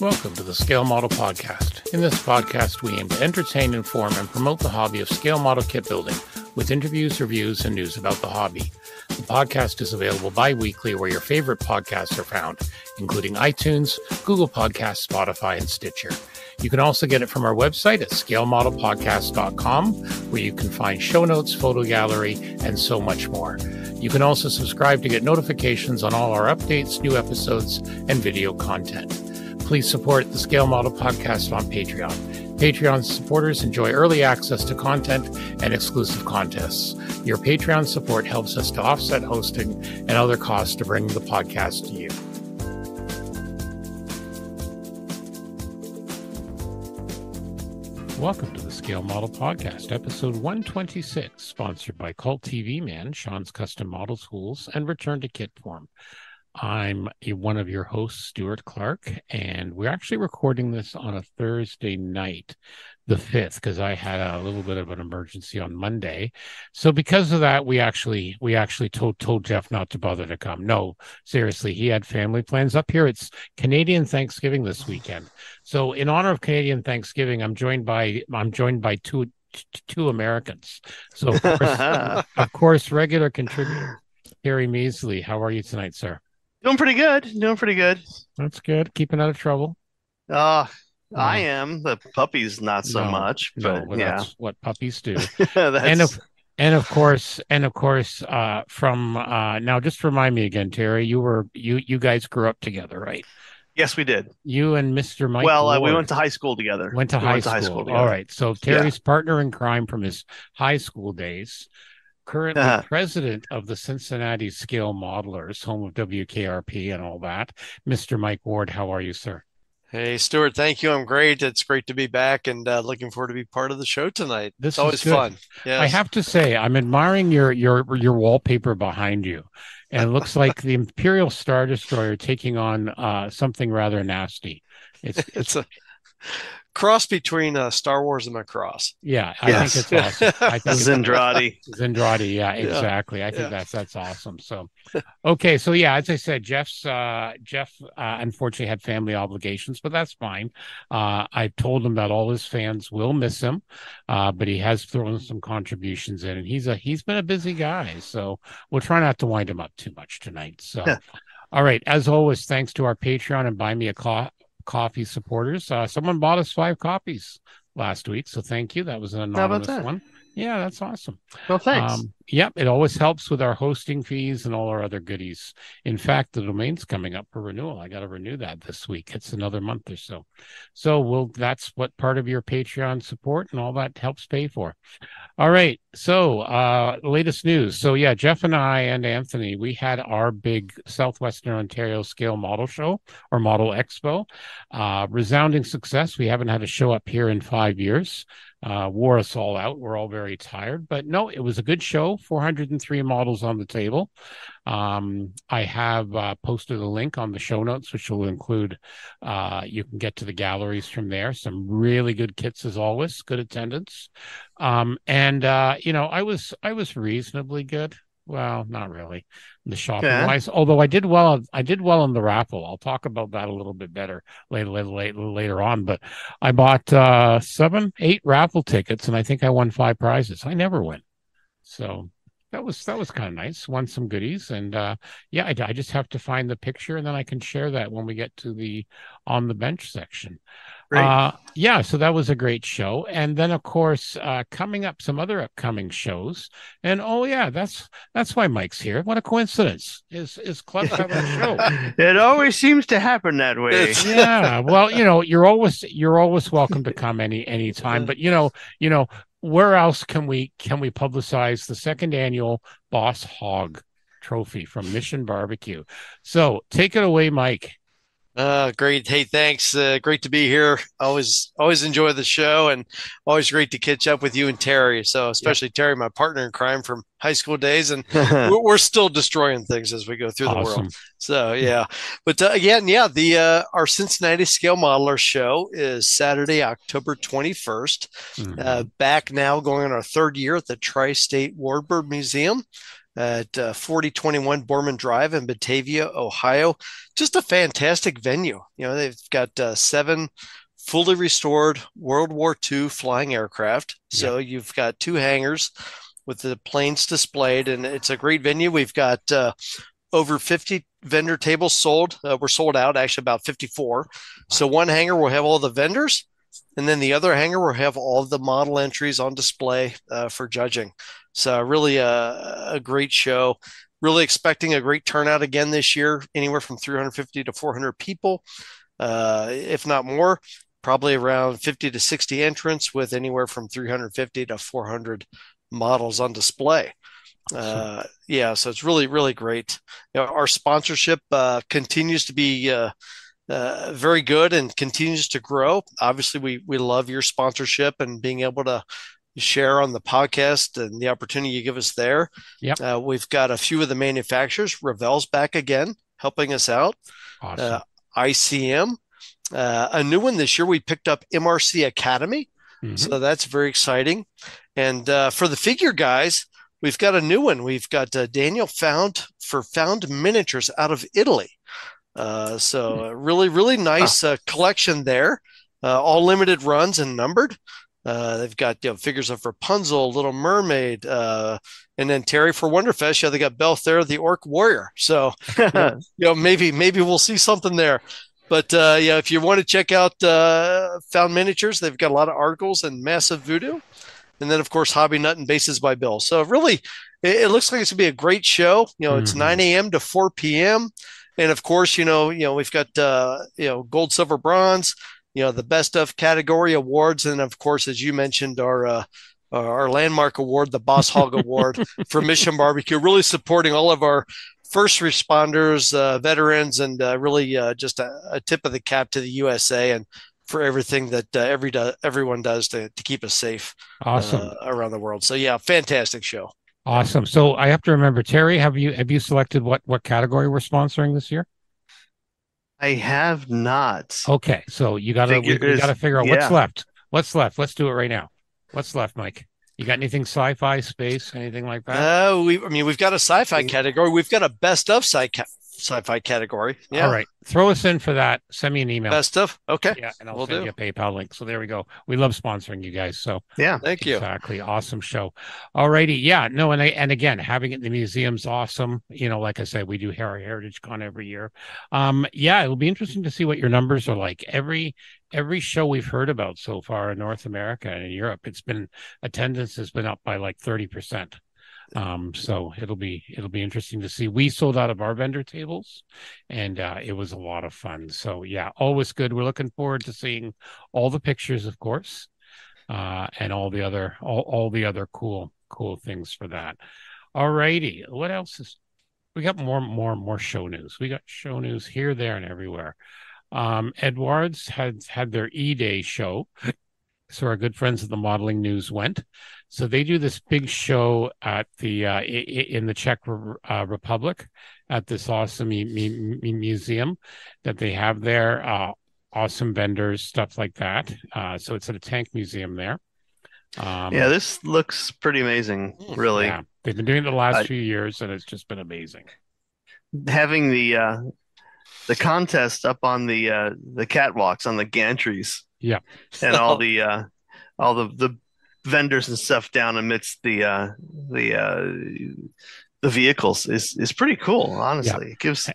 Welcome to the Scale Model Podcast. In this podcast, we aim to entertain, inform, and promote the hobby of scale model kit building with interviews, reviews, and news about the hobby. The podcast is available bi-weekly where your favorite podcasts are found, including iTunes, Google Podcasts, Spotify, and Stitcher. You can also get it from our website at scalemodelpodcast.com, where you can find show notes, photo gallery, and so much more. You can also subscribe to get notifications on all our updates, new episodes, and video content. Please support the Scale Model Podcast on Patreon. Patreon supporters enjoy early access to content and exclusive contests. Your Patreon support helps us to offset hosting and other costs to bring the podcast to you. Welcome to the Scale Model Podcast, episode 126, sponsored by Cult TV Man, Sean's Custom Model Schools, and Return to Kit Form. I'm one of your hosts, Stuart Clark, and we're actually recording this on a Thursday night, the 5th, because I had a little bit of an emergency on Monday. So because of that, we actually told Jeff not to bother to come. No, seriously, he had family plans up here. It's Canadian Thanksgiving this weekend. So in honor of Canadian Thanksgiving, I'm joined by two Americans. So of course, regular contributor Terry Measley. How are you tonight, sir? Doing pretty good. That's good. Keeping out of trouble. I am. The puppies not so much, but yeah, that's what puppies do. that's And of course, from now, just remind me again, Terry. You guys grew up together, right? yes, we did. You and Mr. Mike. Well, we went to high school together. Went to high school together. All right. So Terry's partner in crime from his high school days. Currently president of the Cincinnati Scale Modelers, home of WKRP and all that. Mr. Mike Ward, how are you, sir? Hey, Stuart, thank you. I'm great. It's great to be back and looking forward to be part of the show tonight. This is always fun. Yes. I have to say, I'm admiring your wallpaper behind you. And it looks like the Imperial Star Destroyer taking on something rather nasty. It's a cross between Star Wars and Macross. Yeah, I think it's awesome. I think Zendrati. Yeah, exactly. I think that's awesome. So, okay, so yeah, as I said, Jeff unfortunately had family obligations, but that's fine. I told him that all his fans will miss him, but he has thrown some contributions in, and he's been a busy guy. So we'll try not to wind him up too much tonight. So, all right, as always, thanks to our Patreon and Buy Me a Coffee supporters. Someone bought us 5 copies last week, so thank you. That was an anonymous one. Yeah, that's awesome. Well, thanks. Yep, it always helps with our hosting fees and all our other goodies. In fact, the domain's coming up for renewal. I got to renew that this week. It's another month or so. So that's what part of your Patreon support and all that helps pay for. All right. So latest news. So yeah, Jeff and I and Anthony, we had our big Southwestern Ontario Scale Model Show or Model Expo. Resounding success. We haven't had a show up here in 5 years. Wore us all out. We're all very tired, but no, it was a good show. 403 models on the table. I have posted a link on the show notes, which will include, you can get to the galleries from there. Some really good kits as always, good attendance. I was reasonably good. Well, not really. The shopping wise, although I did well in the raffle. I'll talk about that a little bit better later on. But I bought 7-8 raffle tickets, and I think I won 5 prizes. I never win, so that was kind of nice. Won some goodies, and I just have to find the picture, and then I can share that when we get to the on the bench section. So that was a great show. And then of course, coming up, some other upcoming shows. And that's why Mike's here. What a coincidence. Is Club having a show? It always seems to happen that way. Yeah. Well, you're always welcome to come anytime. But where else can we publicize the 2nd annual Boss Hog Trophy from Mission Barbecue? So take it away, Mike. Great. Hey, thanks. Great to be here. Always enjoy the show, and always great to catch up with you and Terry. So especially Terry, my partner in crime from high school days, and we're still destroying things as we go through the world. So yeah, but again, our Cincinnati Scale Modeler show is Saturday, October 21st. Back now, going on our 3rd year at the Tri-State Warbird Museum. at 4021 Borman Drive in Batavia, Ohio. Just a fantastic venue. They've got 7 fully restored World War II flying aircraft. So you've got 2 hangars with the planes displayed, and it's a great venue. We've got over 50 vendor tables sold. We're sold out, actually about 54. So one hangar will have all the vendors, and then the other hangar will have all of the model entries on display for judging. So really a great show. Really expecting a great turnout again this year, anywhere from 350 to 400 people, if not more. Probably around 50 to 60 entrants with anywhere from 350 to 400 models on display. So it's really, really great. Our sponsorship continues to be very good and continues to grow. Obviously, we love your sponsorship and being able to share on the podcast and the opportunity you give us there. We've got a few of the manufacturers. Revell's back again, helping us out. Awesome. ICM. A new one this year, we picked up MRC Academy. So that's very exciting. And for the figure guys, we've got a new one. We've got Daniel Found Miniatures out of Italy. So a really, really nice collection there. All limited runs and numbered. They've got figures of Rapunzel, Little Mermaid, and then Terry for Wonderfest. They got Belthair, the Orc Warrior. So maybe we'll see something there. But if you want to check out Found Miniatures, they've got a lot of articles and Massive Voodoo. And then, of course, Hobby Nut and Bases by Bill. So really, it looks like it's going to be a great show. It's 9 a.m. to 4 p.m. And, of course, we've got, gold, silver, bronze, the best of category awards. And, of course, as you mentioned, our landmark award, the Boss Hog Award for Mission Barbecue, really supporting all of our first responders, veterans, and really just a tip of the cap to the USA and for everything that everyone does to keep us safe around the world. So fantastic show. Awesome. So I have to remember, Terry, have you selected what category we're sponsoring this year? I have not. Okay, so we gotta figure out what's left. What's left? Let's do it right now. What's left, Mike? You got anything sci-fi, space, anything like that? We've got a sci-fi category. We've got a best of sci-fi category. Yeah. All right. Throw us in for that. Send me an email. Best of? Okay. Yeah, and I'll send you a PayPal link. So there we go. We love sponsoring you guys. So thank you. Exactly. Awesome show. All righty. Yeah. No, and again, having it in the museum's awesome. Like I said, we do Heritage Con every year. It'll be interesting to see what your numbers are like. Every show we've heard about so far in North America and in Europe, attendance has been up by like 30%. So it'll be interesting to see. We sold out of our vendor tables, and it was a lot of fun. So always good. We're looking forward to seeing all the pictures, of course, and all the other cool things for that. All righty. What else we got? More show news. We got show news here, there, and everywhere. Edwards had their E-Day show. So our good friends at the Modeling News went. So they do this big show at the in the Czech Republic at this awesome museum that they have there. Awesome vendors, stuff like that. So it's at a tank museum there. This looks pretty amazing, really. Yeah, they've been doing it the last few years, and it's just been amazing. Having the contest up on the catwalks on the gantries. Yeah, and all the vendors and stuff down amidst the vehicles is pretty cool. Honestly, it gives,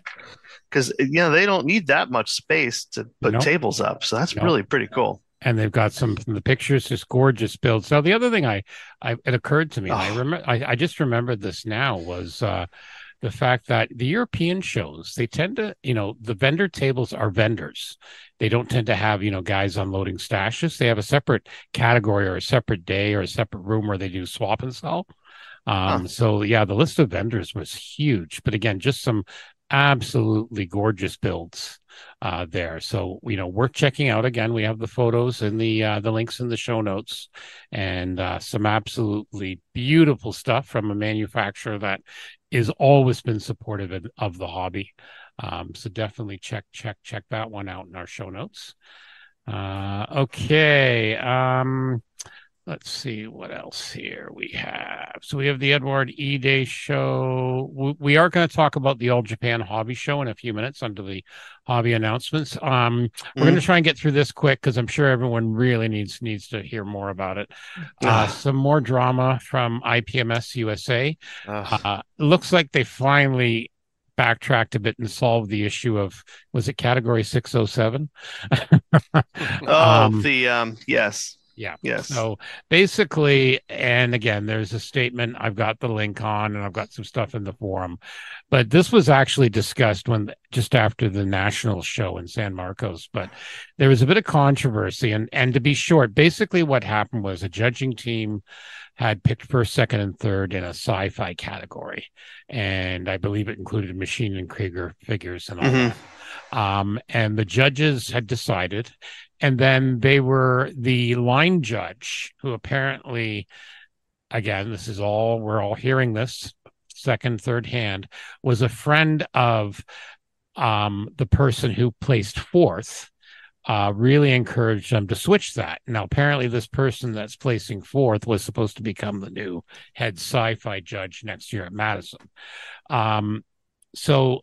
because they don't need that much space to put tables up, so that's really pretty cool. And they've got some from the pictures, just gorgeous builds. So the other thing it occurred to me, I just remembered this now, was the fact that the European shows, they tend to, the vendor tables are vendors. They don't tend to have, guys unloading stashes. They have a separate category or a separate day or a separate room where they do swap and sell. So the list of vendors was huge, but again, just some absolutely gorgeous builds there. So, worth checking out. Again, we have the photos and the links in the show notes, and some absolutely beautiful stuff from a manufacturer that is always been supportive of the hobby. So definitely check that one out in our show notes. Okay. let's see what else here we have. So we have the Edward E. Day show. We are going to talk about the All Japan Hobby Show in a few minutes under the hobby announcements. We're going to try and get through this quick because I'm sure everyone really needs to hear more about it. Some more drama from IPMS USA. Looks like they finally backtracked a bit and solved the issue of, was it category 607? Yes. Yeah. Yes. So basically, and again, there's a statement I've got the link on, and I've got some stuff in the forum, but this was actually discussed just after the national show in San Marcos. But there was a bit of controversy, and to be short, basically what happened was a judging team had picked first, second, and third in a sci-fi category, and I believe it included Machine and Krieger figures and all that. And the judges had decided. And then the line judge, who apparently, again, we're all hearing this second, third hand, was a friend of the person who placed fourth, really encouraged them to switch that. Now, apparently this person that's placing fourth was supposed to become the new head sci-fi judge next year at Madison. So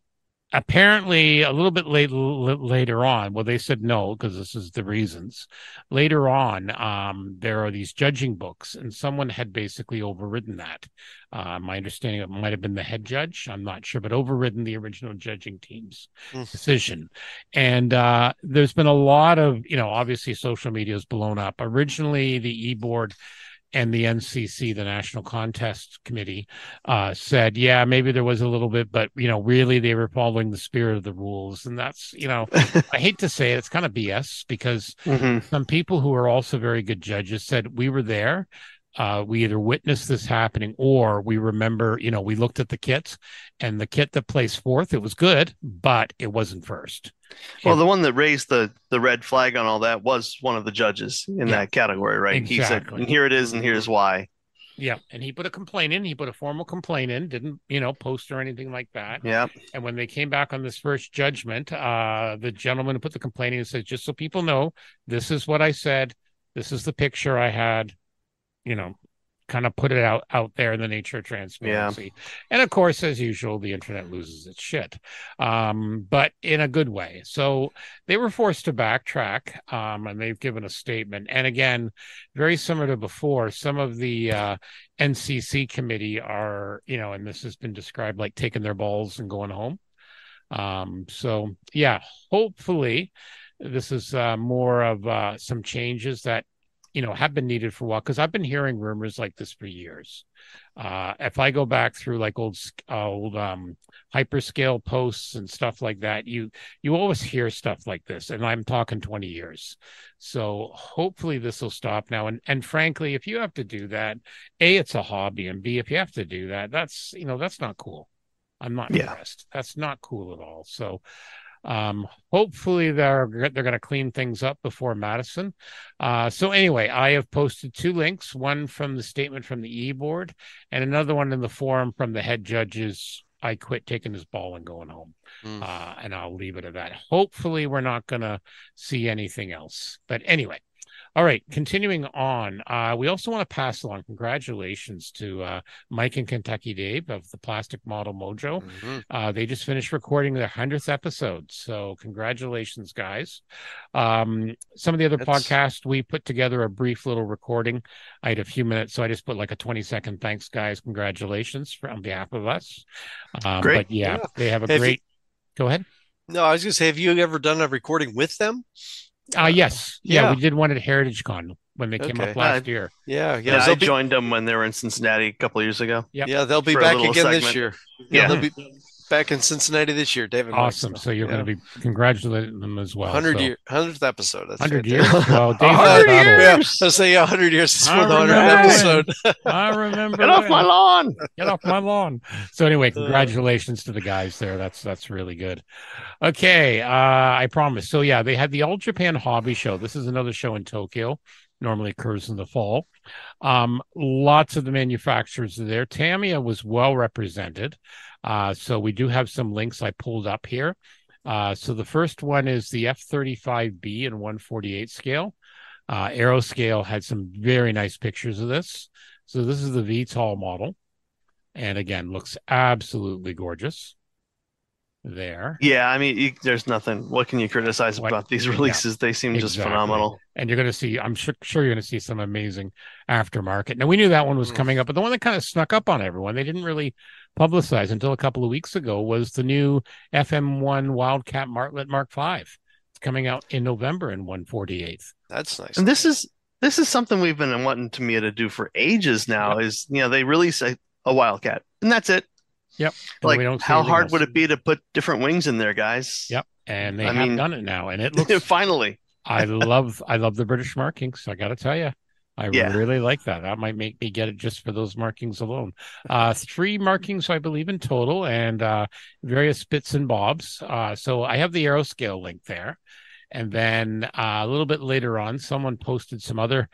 apparently a little bit later on, well, they said no, because this is the reasons. Later on, there are these judging books, and someone had basically overridden that. My understanding, it might have been the head judge, I'm not sure, but overridden the original judging team's decision. And there's been a lot of, obviously social media is blown up. Originally, the e-board and the NCC, the National Contest Committee, said, yeah, maybe there was a little bit, but, really they were following the spirit of the rules. And that's, I hate to say it, it's kind of BS, because some people who are also very good judges said, we were there. We either witnessed this happening, or we remember, we looked at the kits, and the kit that placed fourth, it was good, but it wasn't first. Well, the one that raised the red flag on all that was one of the judges in that category, right? Exactly. He said, and here it is, and here's why. Yeah, and he put a complaint in. He put a formal complaint in, didn't, post or anything like that. Yeah. And when they came back on this first judgment, the gentleman who put the complaint in said, just so people know, this is what I said. This is the picture I had, kind of put it out there in the nature of transparency. Yeah. And of course, as usual, the internet loses its shit, but in a good way. So they were forced to backtrack, and they've given a statement. And again, very similar to before, some of the NCC committee are, and this has been described like taking their balls and going home. So yeah, hopefully this is more of some changes that have been needed for a while, because I've been hearing rumors like this for years. If I go back through like old hyperscale posts and stuff like that, you always hear stuff like this, and I'm talking 20 years. So hopefully this will stop now. And frankly, if you have to do that, A, it's a hobby, and B, if you have to do that, that's not cool. I'm not impressed. That's not cool at all. So hopefully they're going to clean things up before Madison. So anyway, I have posted 2 links, one from the statement from the e-board and another one in the forum from the head judges. I quit taking his ball and going home. And I'll leave it at that. Hopefully we're not going to see anything else. But anyway, all right, continuing on, we also want to pass along congratulations to Mike and Kentucky Dave of the Plastic Model Mojo. They just finished recording their 100th episode, so congratulations, guys. Some of the other podcasts, we put together a brief little recording. I had a few minutes, so I just put like a 20-second thanks, guys. Congratulations on behalf of us. Great. But yeah, they have a great... Go ahead. No, I was going to say, have you ever done a recording with them? Yes. Yeah, we did one at HeritageCon when they came up last year. Yeah. I joined them when they were in Cincinnati a couple of years ago. Yeah, they'll be back again this year. Yeah, they'll be back in Cincinnati this year, David. Awesome. So you're going to be congratulating them as well. 100th episode. That's 100 years. Well, 100 years. I'll say 100 years is for the 100th episode. I remember. Get off my lawn. Get off my lawn. So anyway, congratulations to the guys there. That's really good. Okay, I promise. So yeah, they had the All Japan Hobby Show. This is another show in Tokyo. Normally occurs in the fall. Lots of the manufacturers are there. Tamiya was well represented. So we do have some links I pulled up here. So the first one is the F35B in 148 scale. Aeroscale had some very nice pictures of this. So this is the VTOL model. And again, looks absolutely gorgeous there. Yeah, I mean, there's nothing. What can you criticize about these releases? They seem just phenomenal. And you're going to see, I'm sure you're going to see some amazing aftermarket. Now, we knew that one was coming up, but the one that kind of snuck up on everyone, they didn't really publicize until a couple of weeks ago, was the new FM1 Wildcat Martlet Mark V. It's coming out in November in 1/48. That's nice. And this is something we've been wanting Tamiya to do for ages now. Yep. Is they release a Wildcat, and that's it. Yep. And like, how hard would it be to put different wings in there, guys? Yep. And they have done it now, and it looks finally. I love the British markings. I got to tell you, I really like that. That might make me get it just for those markings alone. 3 markings, I believe, in total, and various bits and bobs. So I have the Aeroscale link there. And then a little bit later on, someone posted some other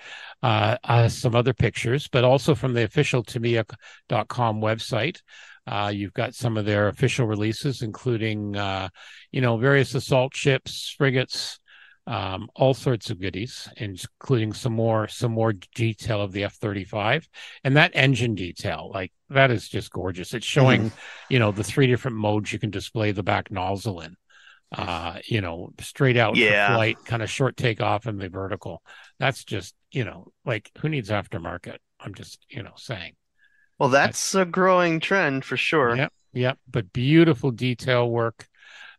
pictures, but also from the official Tamiya.com website. You've got some of their official releases, including various assault ships, frigates, all sorts of goodies, including some more detail of the F-35 and that engine detail. Like, that is just gorgeous. It's showing the 3 different modes you can display the back nozzle in. Straight out for flight, kind of short takeoff, and the vertical. That's just, like, who needs aftermarket? I'm just, saying. Well, that's a growing trend for sure. Yep. But beautiful detail work,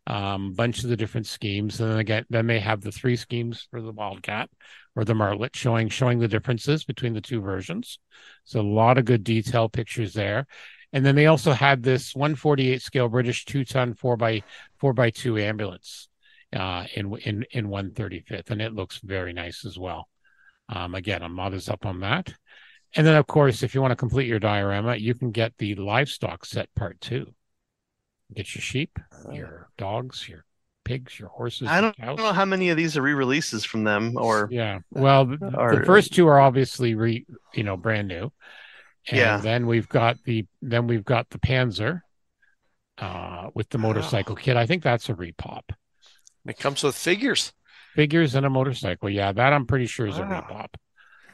bunch of the different schemes, and then they have the 3 schemes for the Wildcat or the Martlet, showing the differences between the 2 versions. So a lot of good detail pictures there. And then they also had this 1/48 scale British 2-ton 4x2 ambulance in 1/35th, and it looks very nice as well. Again, I'm not as up on that. And then, of course, if you want to complete your diorama, you can get the livestock set part 2. Get your sheep, your dogs, your pigs, your horses. I don't know how many of these are re-releases from them, or Well, the first 2 are obviously brand new. And then we've got the Panzer with the motorcycle kit. I think that's a repop. It comes with figures and a motorcycle. Yeah, that I'm pretty sure is a repop,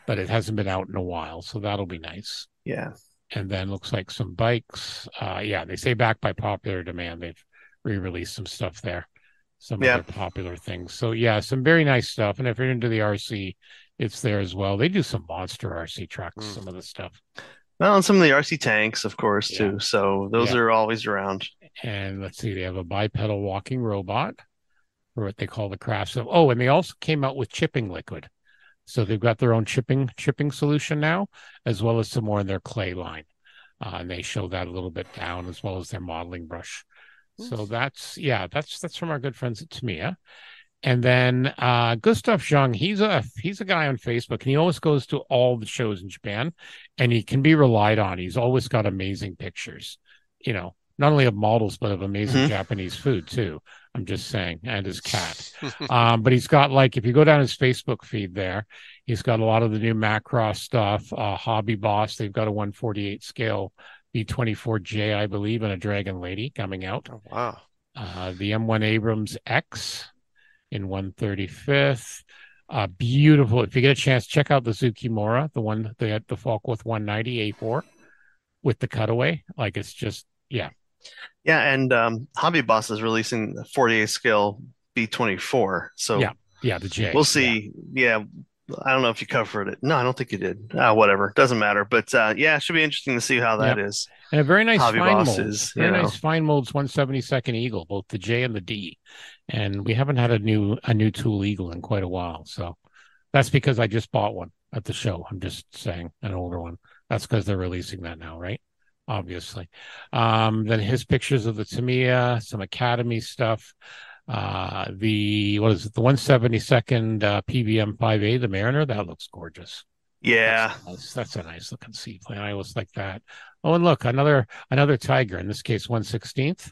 but it hasn't been out in a while, so that'll be nice. Yeah. And then looks like some bikes. They say back by popular demand. They've re-released some stuff there, some of their popular things. So some very nice stuff. And if you're into the RC, it's there as well. They do some monster RC trucks, some of the stuff. Well, and some of the RC tanks, of course, too. So those are always around. And let's see, they have a bipedal walking robot, or what they call the crafts of. Oh, and they also came out with chipping liquid. So they've got their own chipping solution now, as well as some more in their clay line. And they show that a little bit down, as well as their modeling brush. So that's from our good friends at Tamiya. And then Gustav Zhang, he's a guy on Facebook, and he always goes to all the shows in Japan, and he can be relied on. He's always got amazing pictures, not only of models, but of amazing Japanese food too. I'm just saying, and his cat. But he's got, like, if you go down his Facebook feed there, he's got a lot of the new Macross stuff, Hobby Boss. They've got a 1/48 scale B-24J, I believe, and a Dragon Lady coming out. Oh, wow. The M1 Abrams X in 1/35th. Beautiful. If you get a chance, check out the Tsukimura, the one they had, the Falkworth 190 A4 with the cutaway. Like, it's just Yeah, and Hobby Boss is releasing the 48 scale B-24. So the J. We'll see. Yeah. I don't know if you covered it. No, I don't think you did. Whatever. Doesn't matter. But it should be interesting to see how that is. And a very nice Hobby fine Boss mold. is, nice fine molds 1/72nd Eagle, both the J and the D. And we haven't had a new tool Eagle in quite a while. So that's because I just bought one at the show. I'm just saying, an older one. That's because they're releasing that now, right? Obviously. Then his pictures of the Tamiya, some Academy stuff. The 1/72nd PVM 5A, the Mariner, that looks gorgeous. Yeah, that's a nice looking seaplane. I always like that. Oh, and look, another Tiger, in this case 1/16th.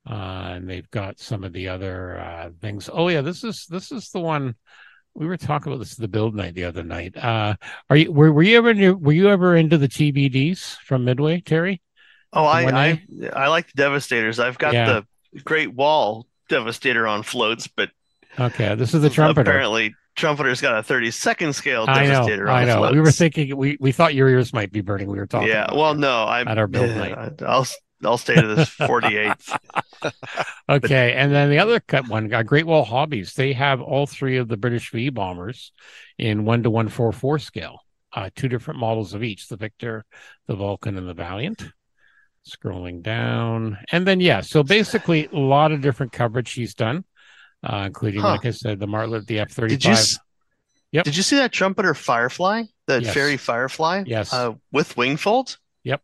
And they've got some of the other things. Oh yeah, this is the one we were talking about. This is the build night the other night. Were you ever into the TBDs from Midway, Terry? Oh, I like the Devastators. I've got the Great Wall Devastator on floats, but okay, this is the Trumpeter. Apparently, Trumpeter's got a 32nd scale I know. Devastator on We were floats. thinking we thought your ears might be burning. We were talking Yeah. about Well, it no, at our build night. I'll stay to this 48th. Okay, and then the other cut one, Great Wall Hobbies. They have all three of the British V bombers in 1:144 scale. Two different models of each: the Victor, the Vulcan, and the Valiant. Scrolling down, and then so basically a lot of different coverage she's done, including, like I said, the Martlet, the F-35. Yep. Did you see that Trumpeter Firefly? That Yes. Fairy Firefly? Yes. With wingfold? Yep.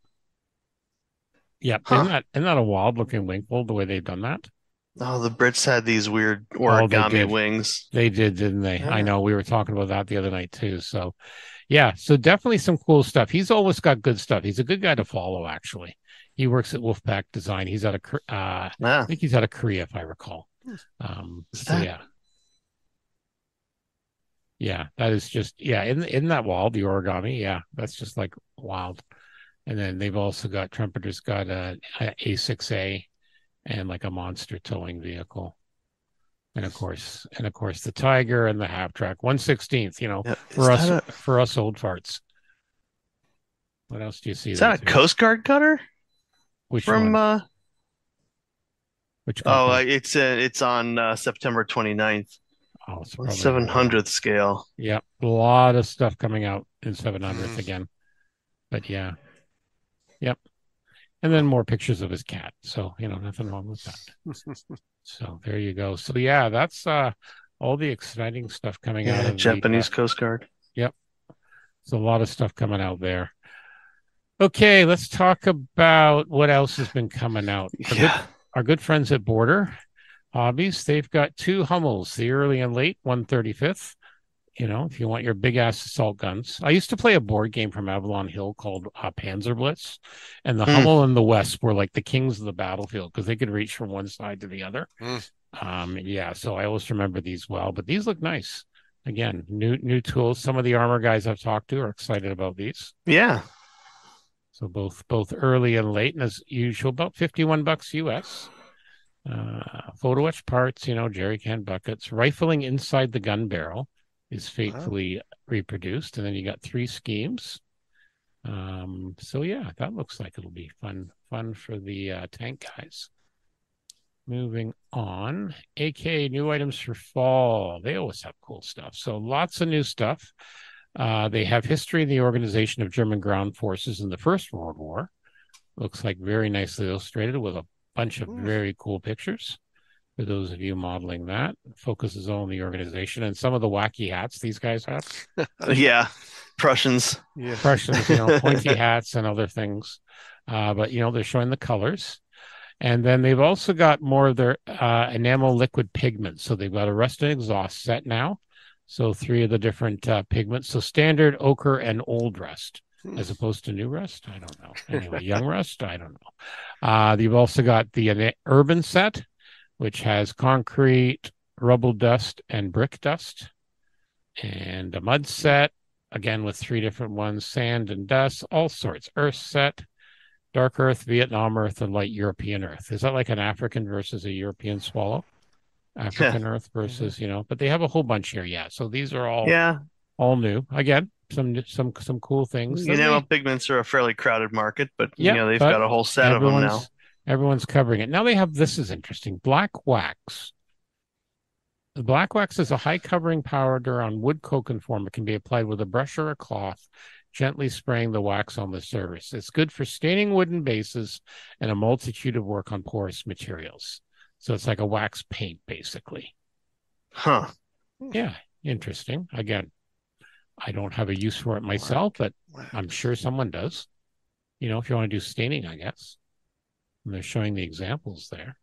Yep. Isn't that a wild looking wingfold, the way they've done that? Oh, the Brits had these weird origami wings. They did, didn't they? Yeah. I know. We were talking about that the other night too. So, so definitely some cool stuff. He's always got good stuff. He's a good guy to follow, actually. He works at Wolfpack Design. He's out of, I think he's out of Korea, if I recall. Yeah, that is just, isn't that wild, the origami? Yeah, that's just like wild. And then they've also got, Trumpeter's got a A6A and like a monster towing vehicle. And of course the Tiger and the half track 1/16th, for us old farts. What else do you see? Is that a Coast Guard cutter? Which one? Which company? It's on September 29th. Oh, it's 700th scale. Yep, a lot of stuff coming out in 700th again. But yep. And then more pictures of his cat. So, nothing wrong with that. So there you go. So that's all the exciting stuff coming out of Japanese Coast Guard. Yep. So a lot of stuff coming out there. Okay, let's talk about what else has been coming out. Our good friends at Border Hobbies, they've got two Hummels, the early and late 135th. If you want your big ass assault guns. I used to play a board game from Avalon Hill called Panzer Blitz, and the Hummel and the Wesp were like the kings of the battlefield because they could reach from one side to the other. So I always remember these well, but these look nice. Again, new tools. Some of the armor guys I've talked to are excited about these. Yeah. So both early and late, and as usual, about $51 US. Photo etch parts, jerry can buckets, rifling inside the gun barrel is faithfully reproduced, and then you got 3 schemes. That looks like it'll be fun for the tank guys. Moving on, AK new items for fall. They always have cool stuff. So lots of new stuff. They have history in the organization of German ground forces in the First World War. Looks like very nicely illustrated with a bunch of very cool pictures. For those of you modeling that, focuses on the organization and some of the wacky hats these guys have. Prussians. Yeah. Prussians, pointy hats and other things. But they're showing the colors. And then they've also got more of their enamel liquid pigments. So they've got a rust and exhaust set now. So 3 of the different pigments. So standard, ochre, and old rust, as opposed to new rust. I don't know. Anyway, young rust. I don't know. You've also got the urban set, which has concrete, rubble dust, and brick dust. And a mud set, again with 3 different ones, sand and dust, all sorts. Earth set, dark earth, Vietnam earth, and light European earth. Is that like an African versus a European swallow? African earth versus, but they have a whole bunch here. Yeah. So these are all new. Again, some cool things. Pigments are a fairly crowded market, but they've got a whole set of them now. Everyone's covering it. Now they have, this is interesting, black wax. The black wax is a high covering powder on wood coke form. It can be applied with a brush or a cloth, gently spraying the wax on the surface. It's good for staining wooden bases and a multitude of work on porous materials. So it's like a wax paint, basically. Huh. Yeah, interesting. Again, I don't have a use for it myself, but I'm sure someone does. If you want to do staining, I guess. And they're showing the examples there.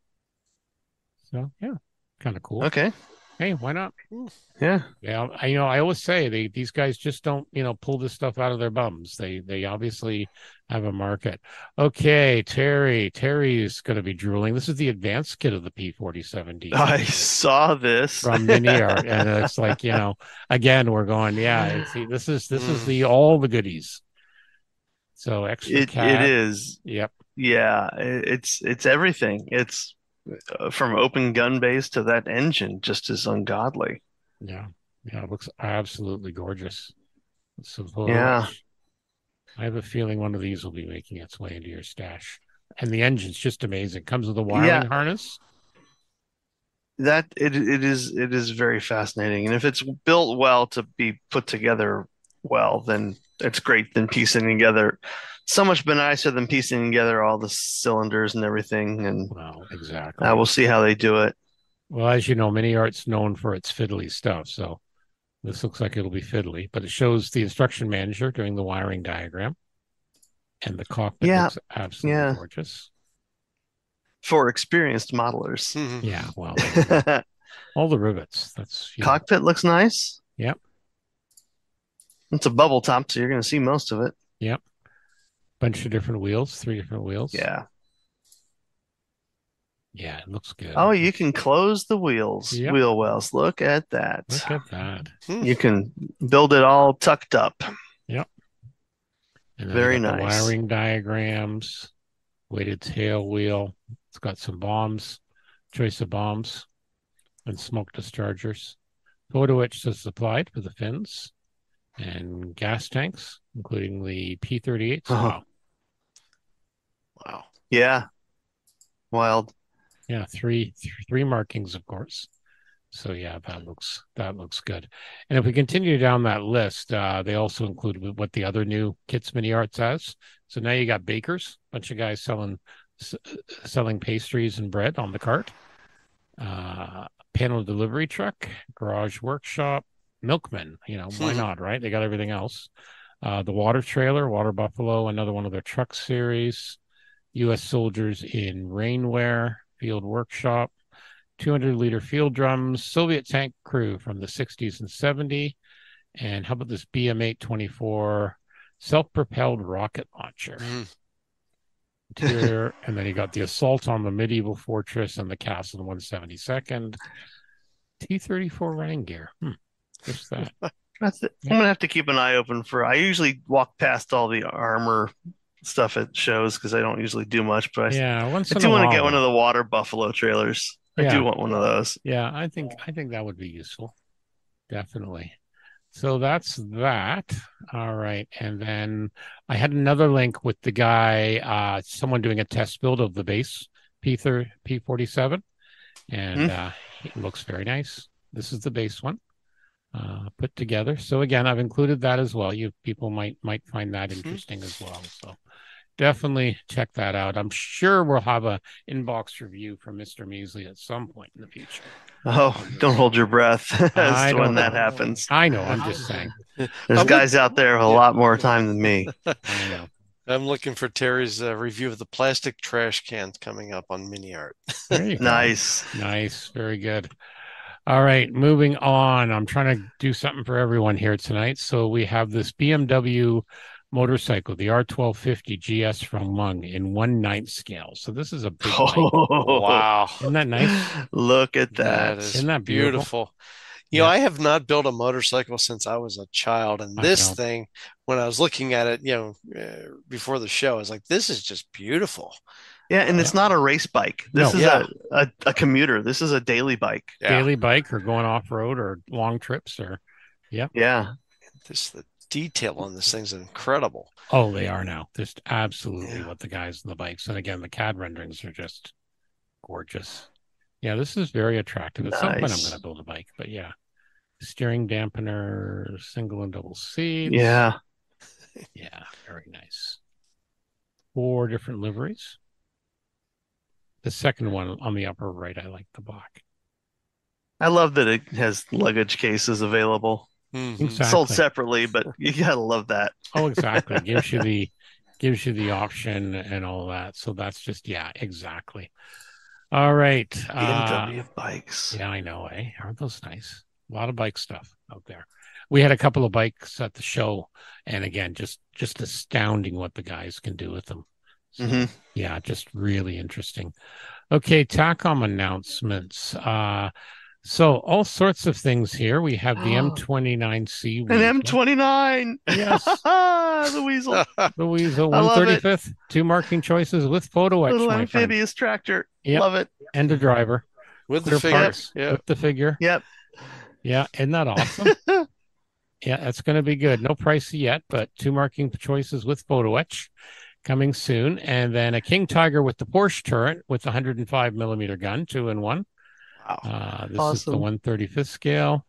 So, kind of cool. Okay. Hey, why not? Yeah. Yeah. I always say these guys just don't, pull this stuff out of their bums. They obviously have a market. Okay, Terry's going to be drooling. This is the advanced kit of the P47D. I saw this from Mini Art, and it's like, again, we're going, this is all the goodies. So extra cat. It is. Yep. Yeah, it's everything. It's from open gun base to that engine just is ungodly. Yeah. Yeah, it looks absolutely gorgeous. So Yeah. I have a feeling one of these will be making its way into your stash. And the engine's just amazing. Comes with a Yeah, wiring harness. that it is very fascinating. And if it's built well to be put together well, then it's great than piecing together. So much nicer than piecing together all the cylinders and everything. And Well, exactly. we'll see how they do it. Well, as you know, Mini Art's known for its fiddly stuff. So this looks like it'll be fiddly, but it shows the instruction manager doing the wiring diagram. And the cockpit Yeah, looks absolutely yeah. gorgeous. For experienced modelers. Yeah, well, all the rivets. That's Cockpit looks nice. Yep. It's a bubble top, so you're going to see most of it. Yep. Bunch of different wheels, 3 different wheels. Yeah. Yeah, it looks good. Oh, you can close the wheels, wheel wells. Look at that. Look at that. You can build it all tucked up. Yep. And then very nice. The wiring diagrams, weighted tail wheel. It's got some bombs, choice of bombs, and smoke dischargers. Photo etch is supplied for the fins, and gas tanks, including the P-38s. Wow. Yeah. Wild. Yeah, three markings, of course. So yeah, that looks good. And if we continue down that list, they also include what the other new Kits Mini Arts has. So now you got bakers, a bunch of guys selling pastries and bread on the cart. Panel delivery truck, garage workshop, milkman. Why not, right? They got everything else. The water trailer, Water Buffalo, another one of their truck series. U.S. soldiers in rainwear, field workshop, 200-liter field drums, Soviet tank crew from the 60s and 70s. And how about this BM-824 self-propelled rocket launcher? Interior, and then you got the assault on the medieval fortress and the castle in 172nd. T-34 running gear. Just that. That's it. I'm gonna have to keep an eye open for. I usually walk past all the armor stuff at shows because I don't usually do much. But I do want to get one of the Water Buffalo trailers. I do want one of those. Yeah, I think that would be useful. Definitely. So that's that. All right. And then I had another link with the guy, someone doing a test build of the base P47. And it looks very nice. This is the base one put together. So again, I've included that as well. You people might find that interesting as well. So definitely check that out. I'm sure we'll have an inbox review from Mr. Measley at some point in the future. Oh, don't hold your breath as to when that happens. I know. I'm just saying. There's guys out there with a lot more time than me. I know. I'm looking for Terry's review of the plastic trash cans coming up on Mini Art. Nice. Nice. Very good. All right, moving on. I'm trying to do something for everyone here tonight. So we have this BMW motorcycle, the R1250 GS from Mung in 1/9 scale. So this is a big bike. Wow. Isn't that nice? Look at that. Isn't that beautiful? I have not built a motorcycle since I was a child. And this thing, when I was looking at it, before the show, I was like, this is just beautiful. Yeah, and it's not a race bike. This is a commuter. This is a daily bike. Daily bike or going off-road or long trips or Yeah. The detail on this thing's incredible. Oh, they are now. Just absolutely what the guys in the bikes. And again, the CAD renderings are just gorgeous. Yeah, this is very attractive. At some point I'm going to build a bike, but yeah. Steering dampener, single and double seats. Yeah. Yeah, very nice. 4 different liveries. The second one on the upper right, I like the black. I love that it has luggage cases available. Exactly. Sold separately, but you gotta love that. Oh, exactly. gives you the option and all that. So that's just exactly. All right. BMW bikes. Yeah, I know. Aren't those nice? A lot of bike stuff out there. We had a couple of bikes at the show, and again, just astounding what the guys can do with them. So, yeah, just really interesting. Okay, TACOM announcements. So all sorts of things here. We have the M29C. An M29. Yes. The Weasel. The Weasel. 135th. 2 marking choices with photo etch. Little amphibious tractor. Love it. And a driver. With the figure. With the figure. Yep. Yeah, isn't that awesome? Yeah, that's going to be good. No pricey yet, but 2 marking choices with photo etch coming soon. And then a King Tiger with the Porsche turret with a 105 millimeter gun, 2-in-1. Wow. This is the Awesome. 1/35th scale.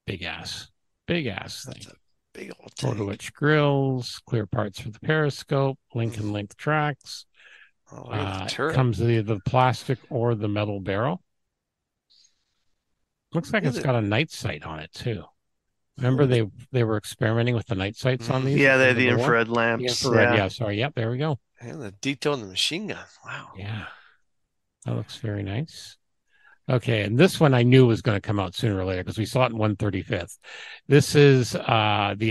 Big ass That's thing. a big old Photo tank. etch grills, clear parts for the periscope, link and link tracks. Oh, look at the turret. Comes either the plastic or the metal barrel. Looks like it's got a night sight on it too. Remember they were experimenting with the night sights on these? Yeah, they had the war? infrared The lamps. infrared, yeah, sorry. Yep, there we go. And the detail in the machine gun. Wow. Yeah, that looks very nice. Okay, and this one I knew was going to come out sooner or later because we saw it in 1/35th. This is the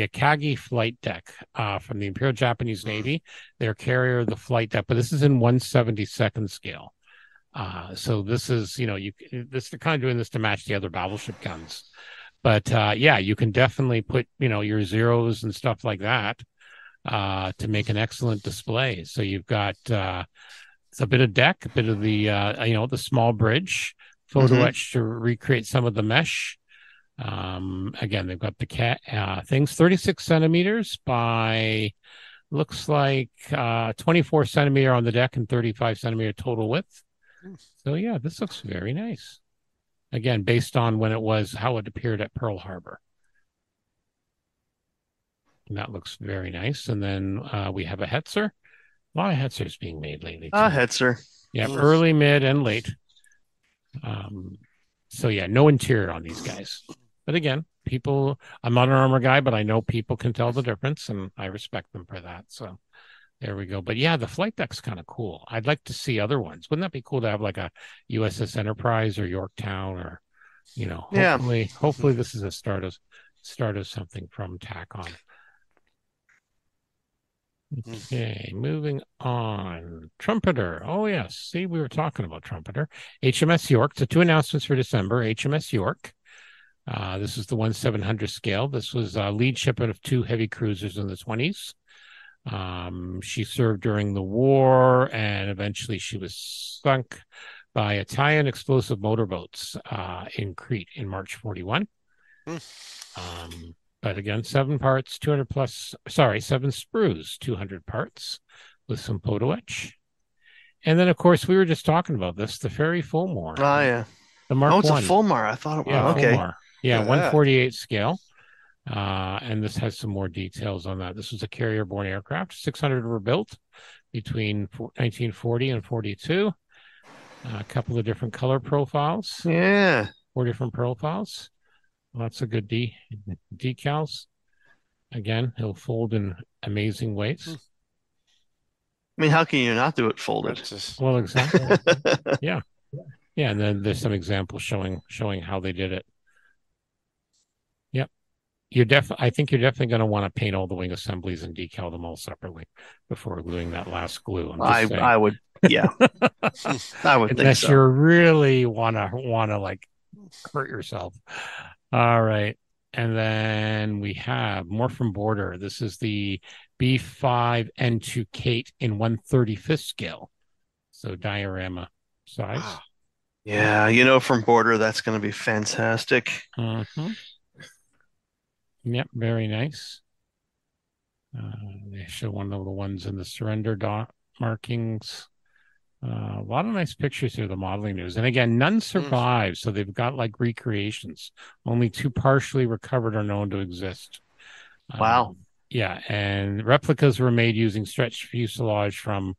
Akagi flight deck from the Imperial Japanese Navy. Their carrier, the flight deck, but this is in 1/72nd scale. So this is, they're kind of doing this to match the other battleship guns. But yeah, you can definitely put, your zeros and stuff like that to make an excellent display. So you've got it's a bit of deck, a bit of the the small bridge, photo etch to recreate some of the mesh. Again, they've got the things 36 centimeters by looks like 24 centimeter on the deck and 35 centimeter total width. So yeah, this looks very nice. Again, based on how it appeared at Pearl Harbor. And that looks very nice. And then we have a Hetzer. A lot of Hetzers being made lately. Hetzer. Yeah, early, mid, and late. So yeah, no interior on these guys. But again, I'm not an armor guy, but I know people can tell the difference, and I respect them for that. So there we go. But yeah, the flight deck's kind of cool. I'd like to see other ones. Wouldn't that be cool to have like a USS Enterprise or Yorktown or, hopefully this is a start of something from TACOM. Okay, moving on. Trumpeter. Oh, yes. See, we were talking about Trumpeter. HMS York. So 2 announcements for December. HMS York. This is the 1/700 scale. This was a lead shipment of 2 heavy cruisers in the 20s. She served during the war, and eventually she was sunk by Italian explosive motorboats in Crete in March 41. But again, 7 parts, 200 plus, 7 sprues, 200 parts with some photo etch. And then, of course, we were just talking about this, the Ferry Fulmar. Oh, yeah. The Mark Oh, it's I. a Fulmar. I thought it was. Yeah, okay. Fulmar. Yeah, 1/48 scale. And this has some more details on that. This was a carrier-borne aircraft. 600 were built between 1940 and 42. A couple of different color profiles. Yeah. 4 different profiles. Lots of good decals. Again, he'll fold in amazing ways. I mean, how can you not do it folded? Well, exactly. Yeah. Yeah, and then there's some examples showing how they did it. Yep. I think you're definitely going to want to paint all the wing assemblies and decal them all separately before gluing that last glue. I would, yeah. I would Unless think so. you really want to like hurt yourself. All right. And then we have more from Border. This is the B5N2 Kate in 1/35th scale. So diorama size. Wow. Yeah, from Border, that's going to be fantastic. Yep, very nice. They show one of the ones in the surrender dot markings. A lot of nice pictures here, the modeling news. And again, none survive. So they've got like recreations. Only 2 partially recovered are known to exist. Wow. Yeah. And replicas were made using stretched fuselage from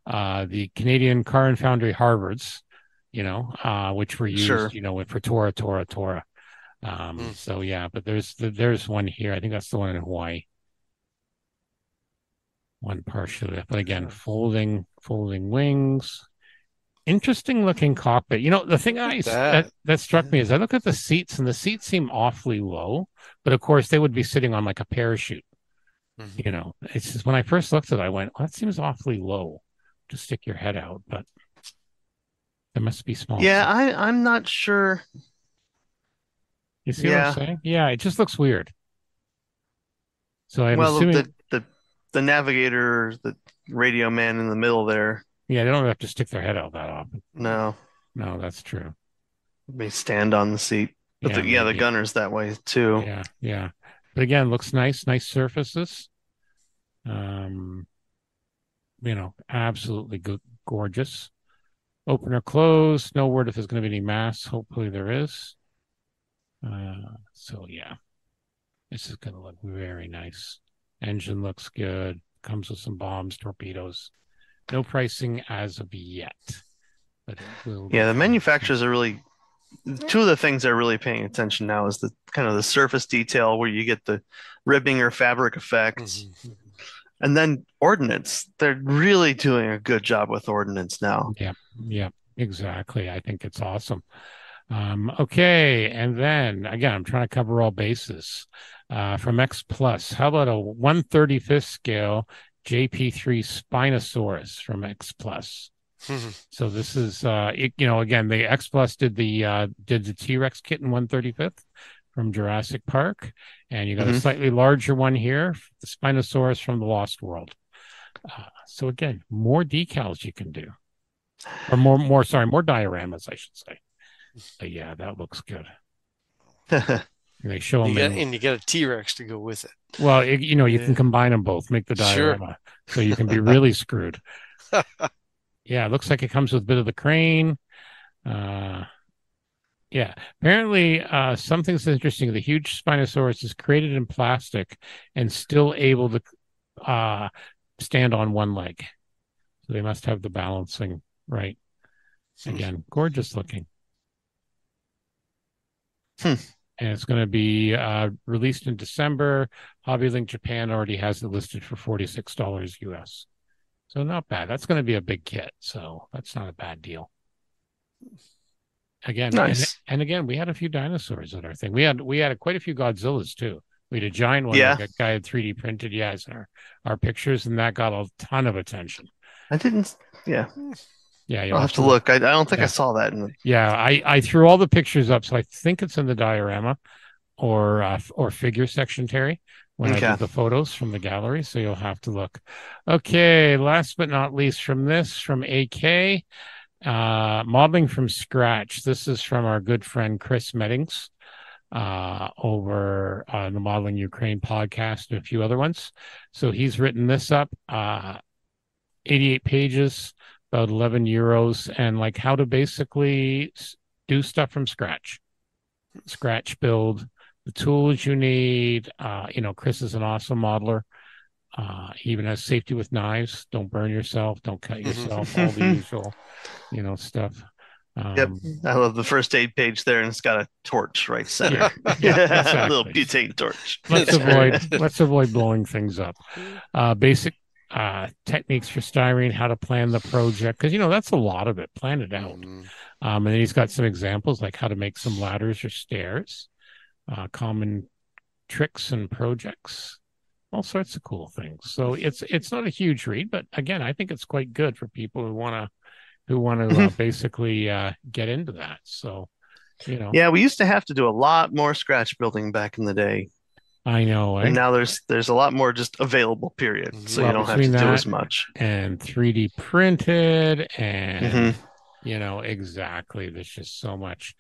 the Canadian Car and Foundry Harvards, which were used, for Tora. So yeah, but there's one here. I think that's the one in Hawaii. One partially, but again, folding wings. Interesting looking cockpit. The thing that struck me is I look at the seats, and the seats seem awfully low, but of course they would be sitting on like a parachute. It's just when I first looked at it, I went, "Oh, that seems awfully low to stick your head out," but there must be small. Yeah, I'm not sure. You see what I'm saying? Yeah, it just looks weird. So I'm assuming the navigator, the radio man in the middle there. Yeah, they don't have to stick their head out that often. No, that's true. May stand on the seat. But Yeah, the maybe. gunner's that way too. Yeah, yeah. But again, looks nice, nice surfaces. Um, absolutely good, gorgeous. Opener closed. No word if there's going to be any mass. Hopefully there is. So yeah, this is going to look very nice. Engine looks good. Comes with some bombs, torpedoes. No pricing as of yet, but it will be Yeah, the coming. manufacturers are really two of the things they're really paying attention now is the kind of the surface detail where you get the ribbing or fabric effects. Mhm. And then ordnance. They're really doing a good job with ordnance now. Yeah, yeah, exactly. I think it's awesome. Okay, and then again, I'm trying to cover all bases. From X Plus, how about a 1/35th scale JP3 Spinosaurus from X Plus? So this is again, the X Plus did the T-Rex kit in 1/35th from Jurassic Park, and you got a slightly larger one here, the Spinosaurus from the Lost World. So again, more decals you can do, or more dioramas, I should say. But yeah, that looks good. They show them And you get a T-Rex to go with it. Well, you can combine them both, make the diorama, so you can be really screwed. Yeah, it looks like it comes with a bit of the crane. Yeah, apparently, something's interesting. The huge Spinosaurus is created in plastic and still able to stand on one leg. So they must have the balancing right. Again, gorgeous looking. And it's going to be released in December. HobbyLink Japan already has it listed for $46 US. So not bad. That's going to be a big kit. So that's not a bad deal. Again, nice. And again, we had a few dinosaurs at our thing. We had quite a few Godzillas too. We had a giant one Yeah. that a guy had 3D printed, yes, in our pictures, and that got a ton of attention. I didn't. Yeah. Yeah, I'll have to look. I don't think I saw that. Yeah, I threw all the pictures up, so I think it's in the diorama or figure section, Terry, when I did the photos from the gallery. So you'll have to look. Okay, last but not least, from AK, modeling from scratch. This is from our good friend Chris Meddings over on the Modeling Ukraine podcast and a few other ones. So he's written this up, 88 pages, about 11 euros, and like how to basically do stuff from scratch build, the tools you need. Chris is an awesome modeler. He even has safety with knives. Don't burn yourself. Don't cut yourself. All the usual, stuff. Yep, I love the first aid page there, and it's got a torch right center. Exactly. A little butane torch. Let's avoid blowing things up. Basic techniques for styrene, how to plan the project, because that's a lot of it. Plan it out. And then he's got some examples like how to make some ladders or stairs, common tricks and projects, all sorts of cool things. So it's not a huge read, but again, I think it's quite good for people who want to basically get into that. So yeah, we used to have to do a lot more scratch building back in the day. I know, and now there's a lot more just available, period. So you don't have to do as much. And 3D printed and exactly. There's just so much.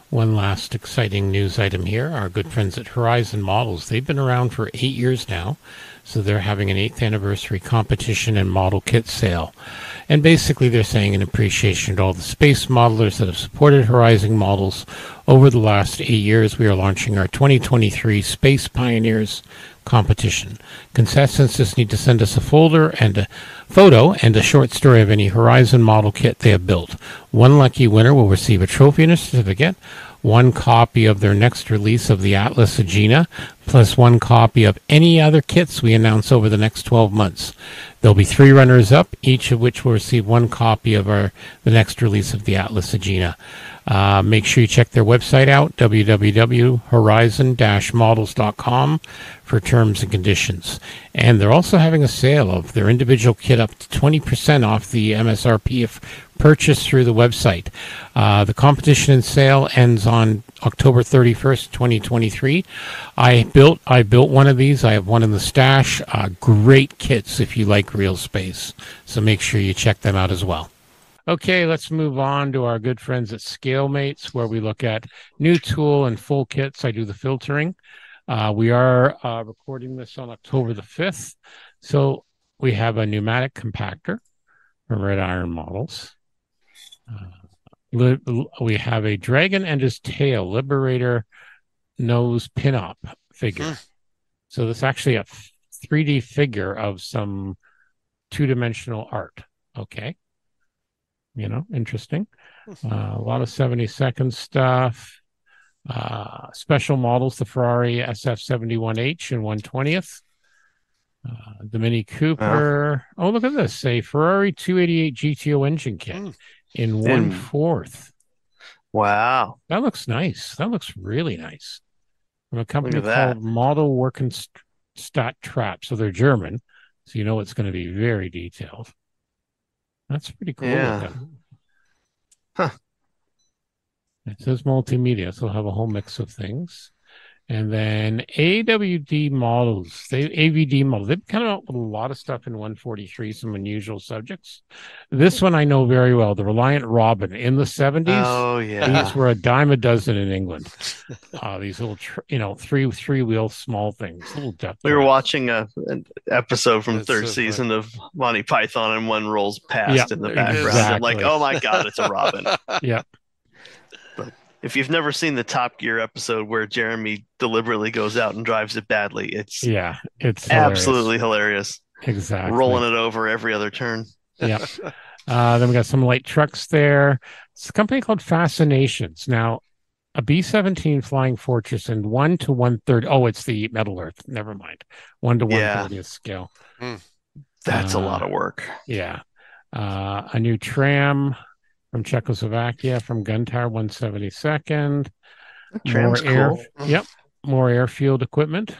One last exciting news item here. Our good friends at Horizon Models, they've been around for 8 years now. So they're having an 8th anniversary competition and model kit sale. And basically they're saying in appreciation to all the space modelers that have supported Horizon Models over the last 8 years, we are launching our 2023 Space Pioneers competition. Contestants just need to send us a folder and a photo and a short story of any Horizon model kit they have built. One lucky winner will receive a trophy and a certificate, one copy of their next release of the Atlas Agena, plus one copy of any other kits we announce over the next 12 months. There'll be 3 runners-up, each of which will receive one copy of the next release of the Atlas Agena. Make sure you check their website out, www.horizon-models.com, for terms and conditions. And they're also having a sale of their individual kit up to 20% off the MSRP if purchased through the website. The competition and sale ends on October 31st, 2023. I built one of these. I have one in the stash. Great kits if you like real space. So make sure you check them out as well. Okay, let's move on to our good friends at ScaleMates, where we look at new tool and full kits. I do the filtering. We are recording this on October the 5th. So we have a pneumatic compactor from Red Iron Models. We have a dragon and his tail Liberator nose pinup figure. So this is actually a 3D figure of some two-dimensional art. Okay. Interesting. A lot of 70-second stuff. Special models, the Ferrari SF71H and 120th. The Mini Cooper. Oh, look at this. A Ferrari 288 GTO engine kit in 1/4. Wow. That looks nice. That looks really nice. From a company called Model Werkenstadt Trap. So they're German. So you know it's going to be very detailed. That's pretty cool looking. Huh. It says multimedia, so we'll have a whole mix of things. And then AWD models, AVD models, they've come out with a lot of stuff in 143, some unusual subjects. This one I know very well, the Reliant Robin in the 70s. Oh, yeah. These were a dime a dozen in England. These little, three-wheel small things. Little depth. We were watching an episode from third season of Monty Python, and one rolls past in the background. Exactly. I'm like, oh my God, it's a Robin. Yep. But if you've never seen the Top Gear episode where Jeremy deliberately goes out and drives it badly, it's absolutely hilarious. Exactly. Rolling it over every other turn. Yep. Then we got some light trucks there. It's a company called Fascinations. Now, a B-17 Flying Fortress and 1 to 1/3. Oh, it's the Metal Earth. Never mind. 1 to 1/30th scale. That's a lot of work. Yeah. A new tram from Czechoslovakia from Gun Tower 172nd. Tram's cool. Yep. More airfield equipment.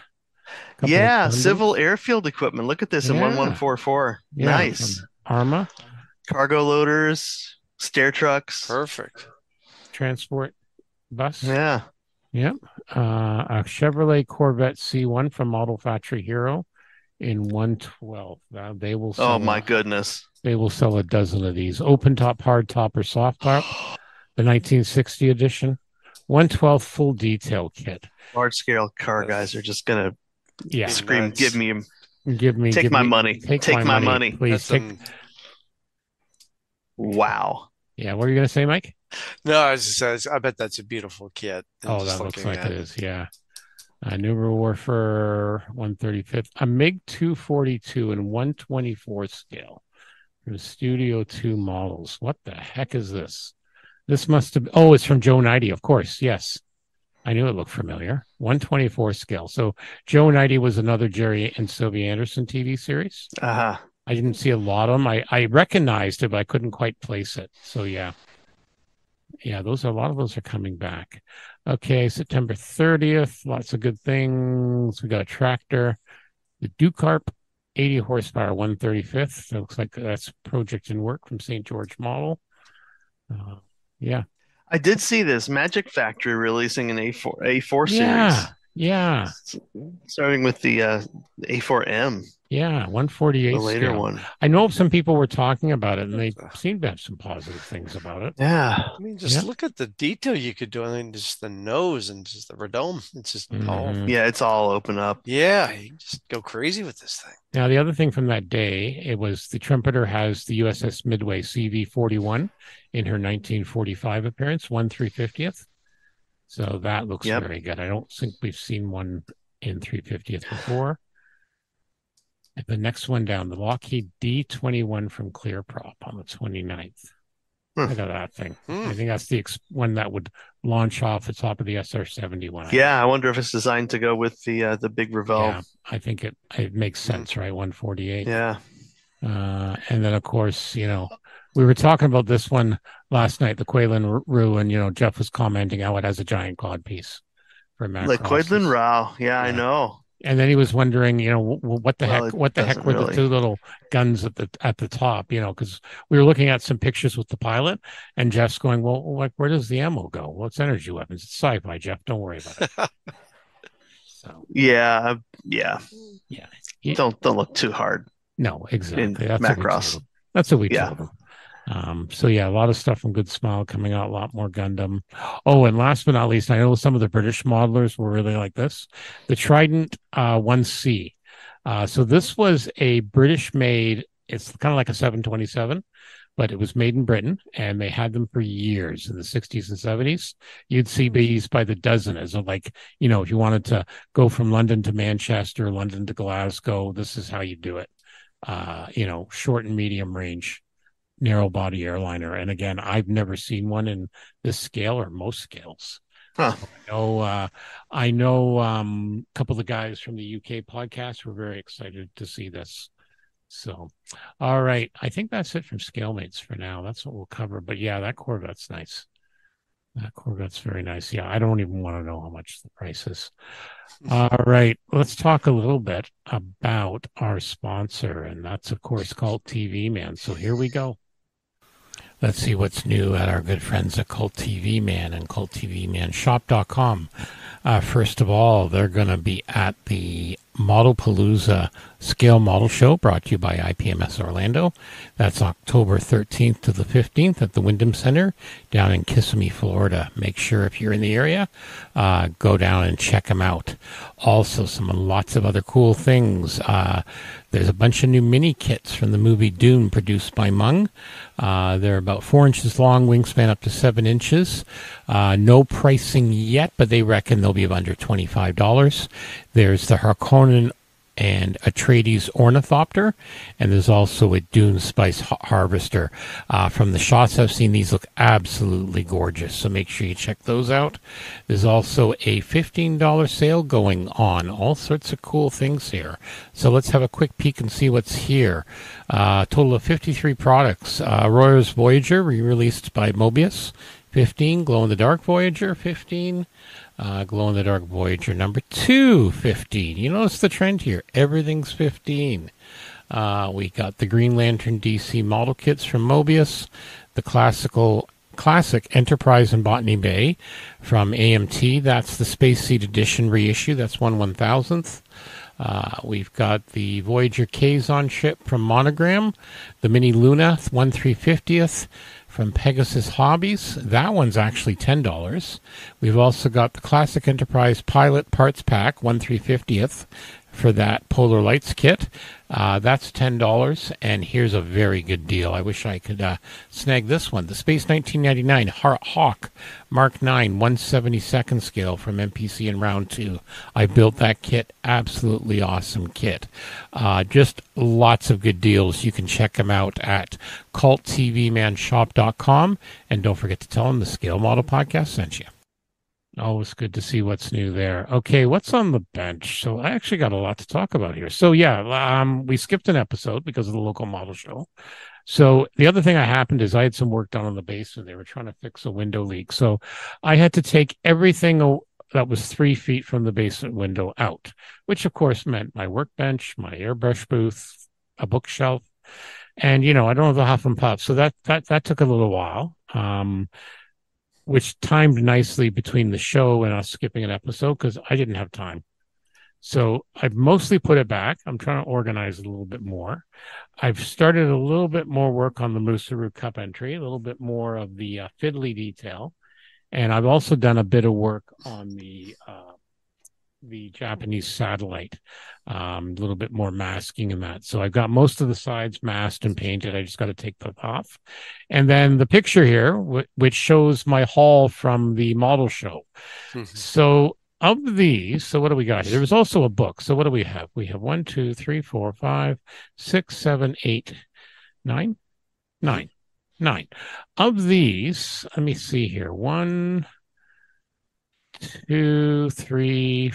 Yeah, civil airfield equipment. Look at this in 1144. Yeah, nice. Arma. Cargo loaders, stair trucks. Perfect. Transport bus. Yeah. Yep. A Chevrolet Corvette C1 from Model Factory Hero in 112. Now they will sell. Oh my goodness. They will sell a dozen of these. Open top, hard top, or soft top. The 1960 edition. 112 full detail kit. Large scale car guys are just gonna scream, nuts. give me my money. Take my money. Please Wow. Yeah, what are you gonna say, Mike? No, I bet that's a beautiful kit. Oh, that looks like it is, yeah. Numerous Warfare 135th, a MiG 242 and 124 scale from Studio 2 models. What the heck is this? This must have, it's from Joe 90, of course. Yes. I knew it looked familiar. 124 scale. So Joe 90 was another Jerry and Sylvia Anderson TV series. I didn't see a lot of them. I recognized it, but I couldn't quite place it. So yeah. Yeah, a lot of those are coming back. Okay, September 30th. Lots of good things. We got a tractor. The Ducarp 80 horsepower 135th. That looks like that's project in work from St. George Model. Yeah. I did see this Magic Factory releasing an A4 series. Yeah. Starting with the A4M. Yeah, 148 the later scale. one. I know some people were talking about it, and they seem to have some positive things about it. Yeah. I mean, just look at the detail you could do. I mean, just the nose and just the radome. It's just yeah, it's all open up. Yeah, you just go crazy with this thing. Now, the other thing from that day, it was the Trumpeter has the USS Midway CV-41 in her 1945 appearance, 1/350th. So that looks very good. I don't think we've seen one in 350th before. And the next one down, the Lockheed D-21 from Clearprop on the 29th. Look at that thing. I think that's the one that would launch off the top of the SR-71. Yeah, I wonder if it's designed to go with the big Revell. Yeah, I think it makes sense, right? 148. Yeah. And then, of course, we were talking about this one last night, the Quaylen Rue, and, Jeff was commenting how it has a giant cod piece for Matt Like Quaylen Rue. Yeah, I know. And then he was wondering, what the heck were really. the two little guns at the top, because we were looking at some pictures with the pilot, and Jeff's going, well, like, where does the ammo go? Well, it's energy weapons. It's sci-fi, Jeff. Don't worry about it. So yeah. Don't look too hard. No, exactly. Macross. That's what we told him. So yeah, a lot of stuff from Good Smile coming out, a lot more Gundam. Oh, and last but not least, I know some of the British modelers were really like this. The Trident 1C. So this was a British made, it's kind of like a 727, but it was made in Britain, and they had them for years in the 60s and 70s. You'd see these by the dozen as a, like, if you wanted to go from London to Manchester, London to Glasgow, this is how you do it. Short and medium range narrow body airliner. And again, I've never seen one in this scale or most scales. Huh. So I know a couple of the guys from the UK podcast were very excited to see this. So, all right. I think that's it from ScaleMates for now. That's what we'll cover. But yeah, that Corvette's nice. That Corvette's very nice. Yeah, I don't even want to know how much the price is. All right. Let's talk a little bit about our sponsor. And that's, of course, Cult TV Man. So here we go. Let's see what's new at our good friends at Cult TV Man and CultTVManShop.com. First of all, they're going to be at the Modelpalooza Scale Model Show, brought to you by IPMS Orlando. That's October 13th to the 15th at the Wyndham Center down in Kissimmee, Florida. Make sure if you're in the area, go down and check them out. Also, lots of other cool things. There's a bunch of new mini kits from the movie Dune produced by Mung. They're about 4 inches long, wingspan up to 7 inches. No pricing yet, but they reckon they'll be under $25. There's the Harkonnen and Atreides Ornithopter, and there's also a Dune Spice Harvester. From the shots I've seen, these look absolutely gorgeous, so make sure you check those out. There's also a $15 sale going on. All sorts of cool things here. So let's have a quick peek and see what's here. Total of 53 products. Royer's Voyager, re-released by Mobius, 15. Glow-in-the-Dark Voyager, 15. Glow-in-the-Dark Voyager number 2, 15. You notice the trend here. Everything's 15. We got the Green Lantern DC model kits from Mobius, the classic Enterprise and Botany Bay from AMT. That's the Space Seed Edition reissue. That's 1/1000th. We've got the Voyager Kazon ship from Monogram, the Mini Luna 1/350th from Pegasus Hobbies. That one's actually $10. We've also got the Classic Enterprise Pilot Parts Pack 1/350th for that Polar Lights kit. That's $10, and here's a very good deal. I wish I could snag this one. The Space 1999 Hawk Mark 9 1/72nd scale from MPC in round 2. I built that kit. Absolutely awesome kit. Just lots of good deals. You can check them out at CultTVManShop.com, and don't forget to tell them the Scale Model Podcast sent you. Always good to see what's new there. Okay, what's on the bench? So I actually got a lot to talk about here. So yeah, we skipped an episode because of the local model show. So the other thing that happened is I had some work done on the basement. They were trying to fix a window leak. So I had to take everything that was 3 feet from the basement window out, which of course meant my workbench, my airbrush booth, a bookshelf, and I don't have the huff and puff. So that took a little while. Which timed nicely between the show and us skipping an episode because I didn't have time. So I've mostly put it back. I'm trying to organize it a little bit more. I've started a little bit more work on the Musaru Cup entry, a little bit more of the fiddly detail. And I've also done a bit of work on the Japanese satellite, a little bit more masking in that. So I've got most of the sides masked and painted. I just got to take them off. And then the picture here, which shows my haul from the model show. So of these, so what do we got here? There was also a book. So what do we have? We have 1, 2, 3, 4, 5, 6, 7, 8, 9. Of these, let me see here. 1, 2, 3,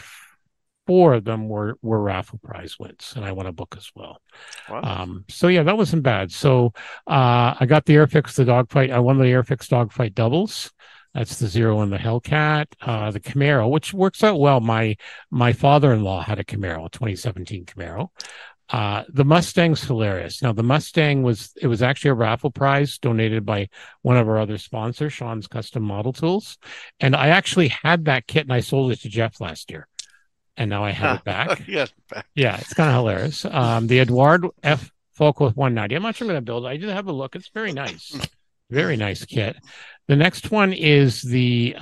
4 of them were raffle prize wins, and I won a book as well. Wow. So yeah, that wasn't bad. So I got the Airfix, the dogfight. I won the Airfix dogfight doubles. That's the Zero and the Hellcat. The Camaro, which works out well. My father-in-law had a Camaro, a 2017 Camaro. The Mustang's hilarious. Now, the Mustang was actually a raffle prize donated by one of our other sponsors, Sean's Custom Model Tools. And I actually had that kit and I sold it to Jeff last year. And now I have it back. Yeah, it's kind of hilarious. The Edouard Falco with 190. I'm not sure I'm going to build it. I did have a look. It's very nice. Very nice kit. The next one is the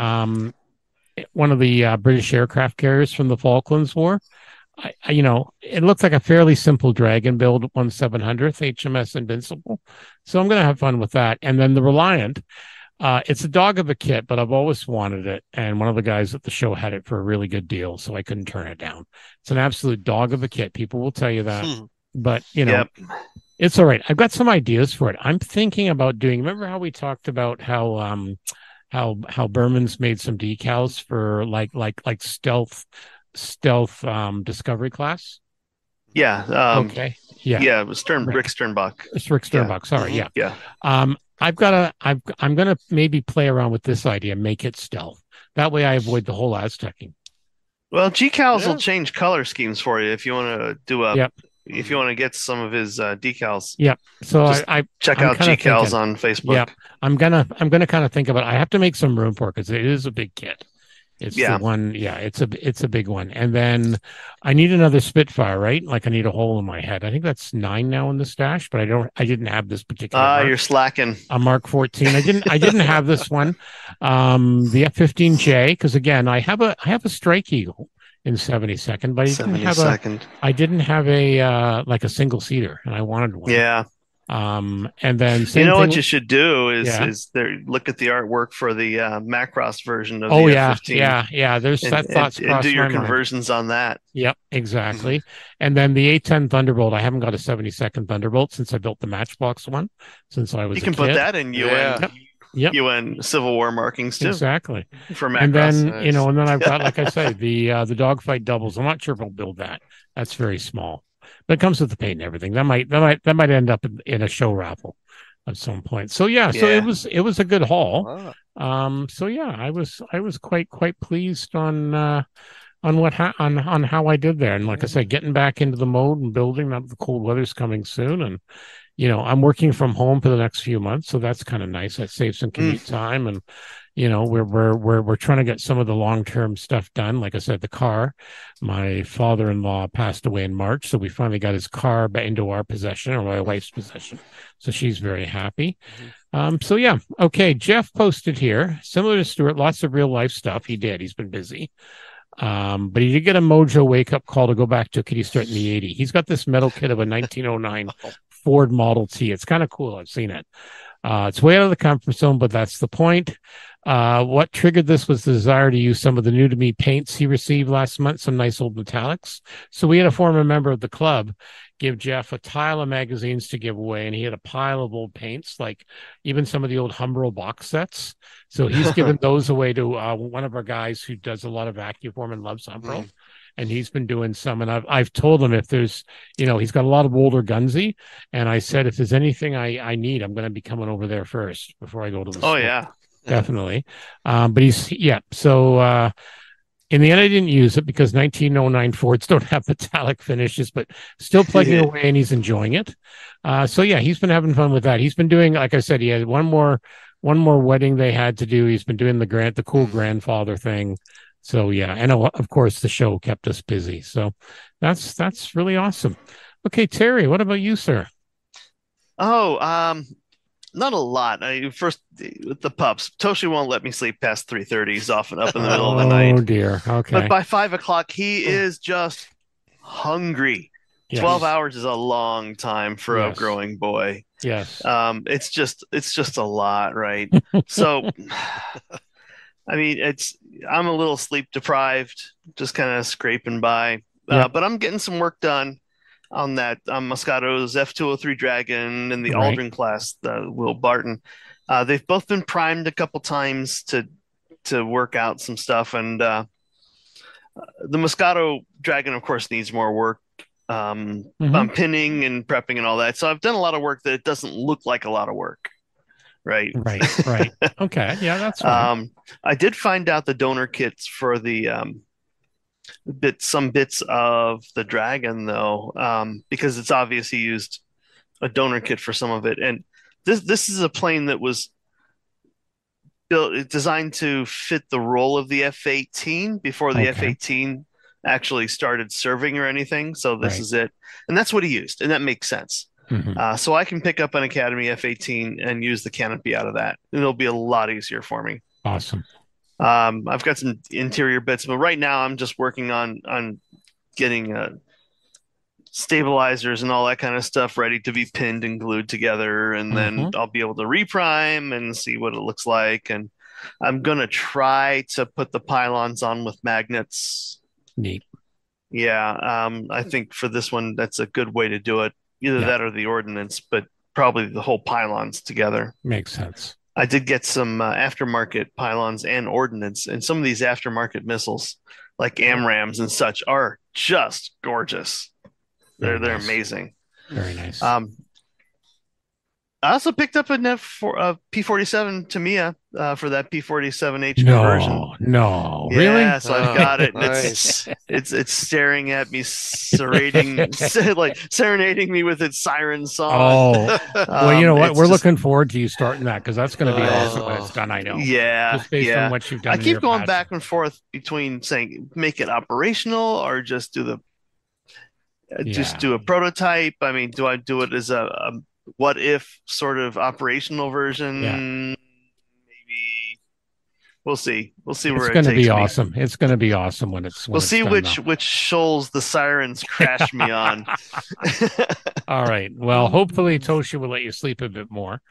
one of the British aircraft carriers from the Falklands War. It looks like a fairly simple Dragon build, 1/700th HMS Invincible. So I'm going to have fun with that. And then the Reliant, it's a dog of a kit, but I've always wanted it. And one of the guys at the show had it for a really good deal, so I couldn't turn it down. It's an absolute dog of a kit. People will tell you that. But, Yep. It's all right. I've got some ideas for it. I'm thinking about doing, remember how we talked about how Berman's made some decals for like stealth discovery class? Yeah. Okay. Yeah. Yeah, it was Rick Sternbach. It's Rick Sternbach. Sorry. Mm-hmm. Yeah. Yeah. I'm gonna maybe play around with this idea, make it stealth. That way I avoid the whole Aztecing. Well, GCals will change color schemes for you if you want to do a. Yep. If you want to get some of his decals. Yep. So I check out GCals on Facebook. Yep. I'm gonna kind of think about it. I have to make some room for it because it is a big kit. It's the one, it's a big one. And then I need another Spitfire, right? Like I need a hole in my head. I think that's 9 now in the stash, but I didn't have this particular. You're slacking. A Mark 14. I didn't have this one. The F-15J, because again, I have a Strike Eagle in 72nd, but I didn't have a like a single seater, and I wanted one. Yeah. And then what you should do is look at the artwork for the Macross version of the F-15. Yeah. There's that thoughts and do your conversions on that. Yep, exactly. And then the A10 Thunderbolt. I haven't got a 72nd Thunderbolt since I built the Matchbox one. Since I was, you can put that in UN Civil War markings too. Exactly. For Macross. And then and then I've got, like I say, the dogfight doubles. I'm not sure if I'll build that. That's very small. But it comes with the paint and everything. That might end up in a show raffle at some point. So so it was a good haul. Wow. I was quite pleased on how I did there. And like I said, getting back into the mode and building. Now the cold weather's coming soon, and I'm working from home for the next few months, so that's kind of nice. That saves some commute time, and we're trying to get some of the long-term stuff done. Like I said, the car, my father-in-law passed away in March, so we finally got his car back into our possession, or my wife's possession. So she's very happy. Okay. Jeff posted here, similar to Stuart, lots of real life stuff. He's been busy. But he did get a mojo wake-up call to go back to a kit he started in the 80s. He's got this metal kit of a 1909 Ford Model T. It's kind of cool. I've seen it. It's way out of the comfort zone, but that's the point. What triggered this was the desire to use some of the new to me paints he received last month, some nice old metallics. So we had a former member of the club give Jeff a tile of magazines to give away, and he had a pile of old paints, like even some of the old Humbrol box sets. So he's given those away to one of our guys who does a lot of AccuForm and loves Humbrol. And he's been doing some, and I've told him if there's, he's got a lot of older Gunsy, and I said if there's anything I need, I'm going to be coming over there first before I go to the store. Yeah, definitely. But so in the end, I didn't use it because 1909 Fords don't have metallic finishes, but still plugging away, and he's enjoying it. He's been having fun with that. He's been doing, like I said, he had one more wedding they had to do. He's been doing the cool grandfather thing. So and of course the show kept us busy. So that's really awesome. Okay, Terry, what about you, sir? Not a lot. First with the pups, Toshi won't let me sleep past 3:30. He's often up in the middle of the night. Oh dear. Okay. But by 5 o'clock, he is just hungry. Yes. 12 hours is a long time for a growing boy. Yes. It's just a lot, right? So, I mean, I'm a little sleep deprived, just kind of scraping by. But I'm getting some work done on that Moscato's F203 Dragon and the Aldrin class, the Will Barton. They've both been primed a couple times to work out some stuff, and the Moscato Dragon, of course, needs more work. I'm pinning and prepping and all that. So I've done a lot of work that it doesn't look like a lot of work. Right. Okay. Yeah, that's fine. I did find out the donor kits for the some bits of the Dragon, though, because it's obvious he used a donor kit for some of it. And this is a plane that was designed to fit the role of the F-18 before the F-18 actually started serving or anything. So this is it. And that's what he used. And that makes sense. So I can pick up an Academy F18 and use the canopy out of that. And it'll be a lot easier for me. Awesome. I've got some interior bits, but right now I'm just working on getting stabilizers and all that kind of stuff ready to be pinned and glued together, and then I'll be able to reprime and see what it looks like. And I'm gonna try to put the pylons on with magnets. Neat. Yeah, I think for this one, that's a good way to do it. Either that or the ordnance, but probably the whole pylons together. Makes sense. I did get some aftermarket pylons and ordnance, and some of these aftermarket missiles, like AMRAAMs and such, are just gorgeous. They're amazing. Very nice. I also picked up a P47 Tamiya for that P47 HP version. No, yeah, really? So I've got it. Nice. It's staring at me, serenading me with its siren song. Oh, well, you know what? We're looking forward to you starting that, because that's going to be awesome when it's done. I know. Yeah, just based on what you've done. I keep going back and forth between saying make it operational or just do a prototype. I mean, do I do it as a what if sort of operational version? Maybe we'll see. We'll see where it takes me. It's going to be awesome. It's going to be awesome when it's. We'll see which shoals the sirens crash me on. All right. Well, hopefully Tosha will let you sleep a bit more.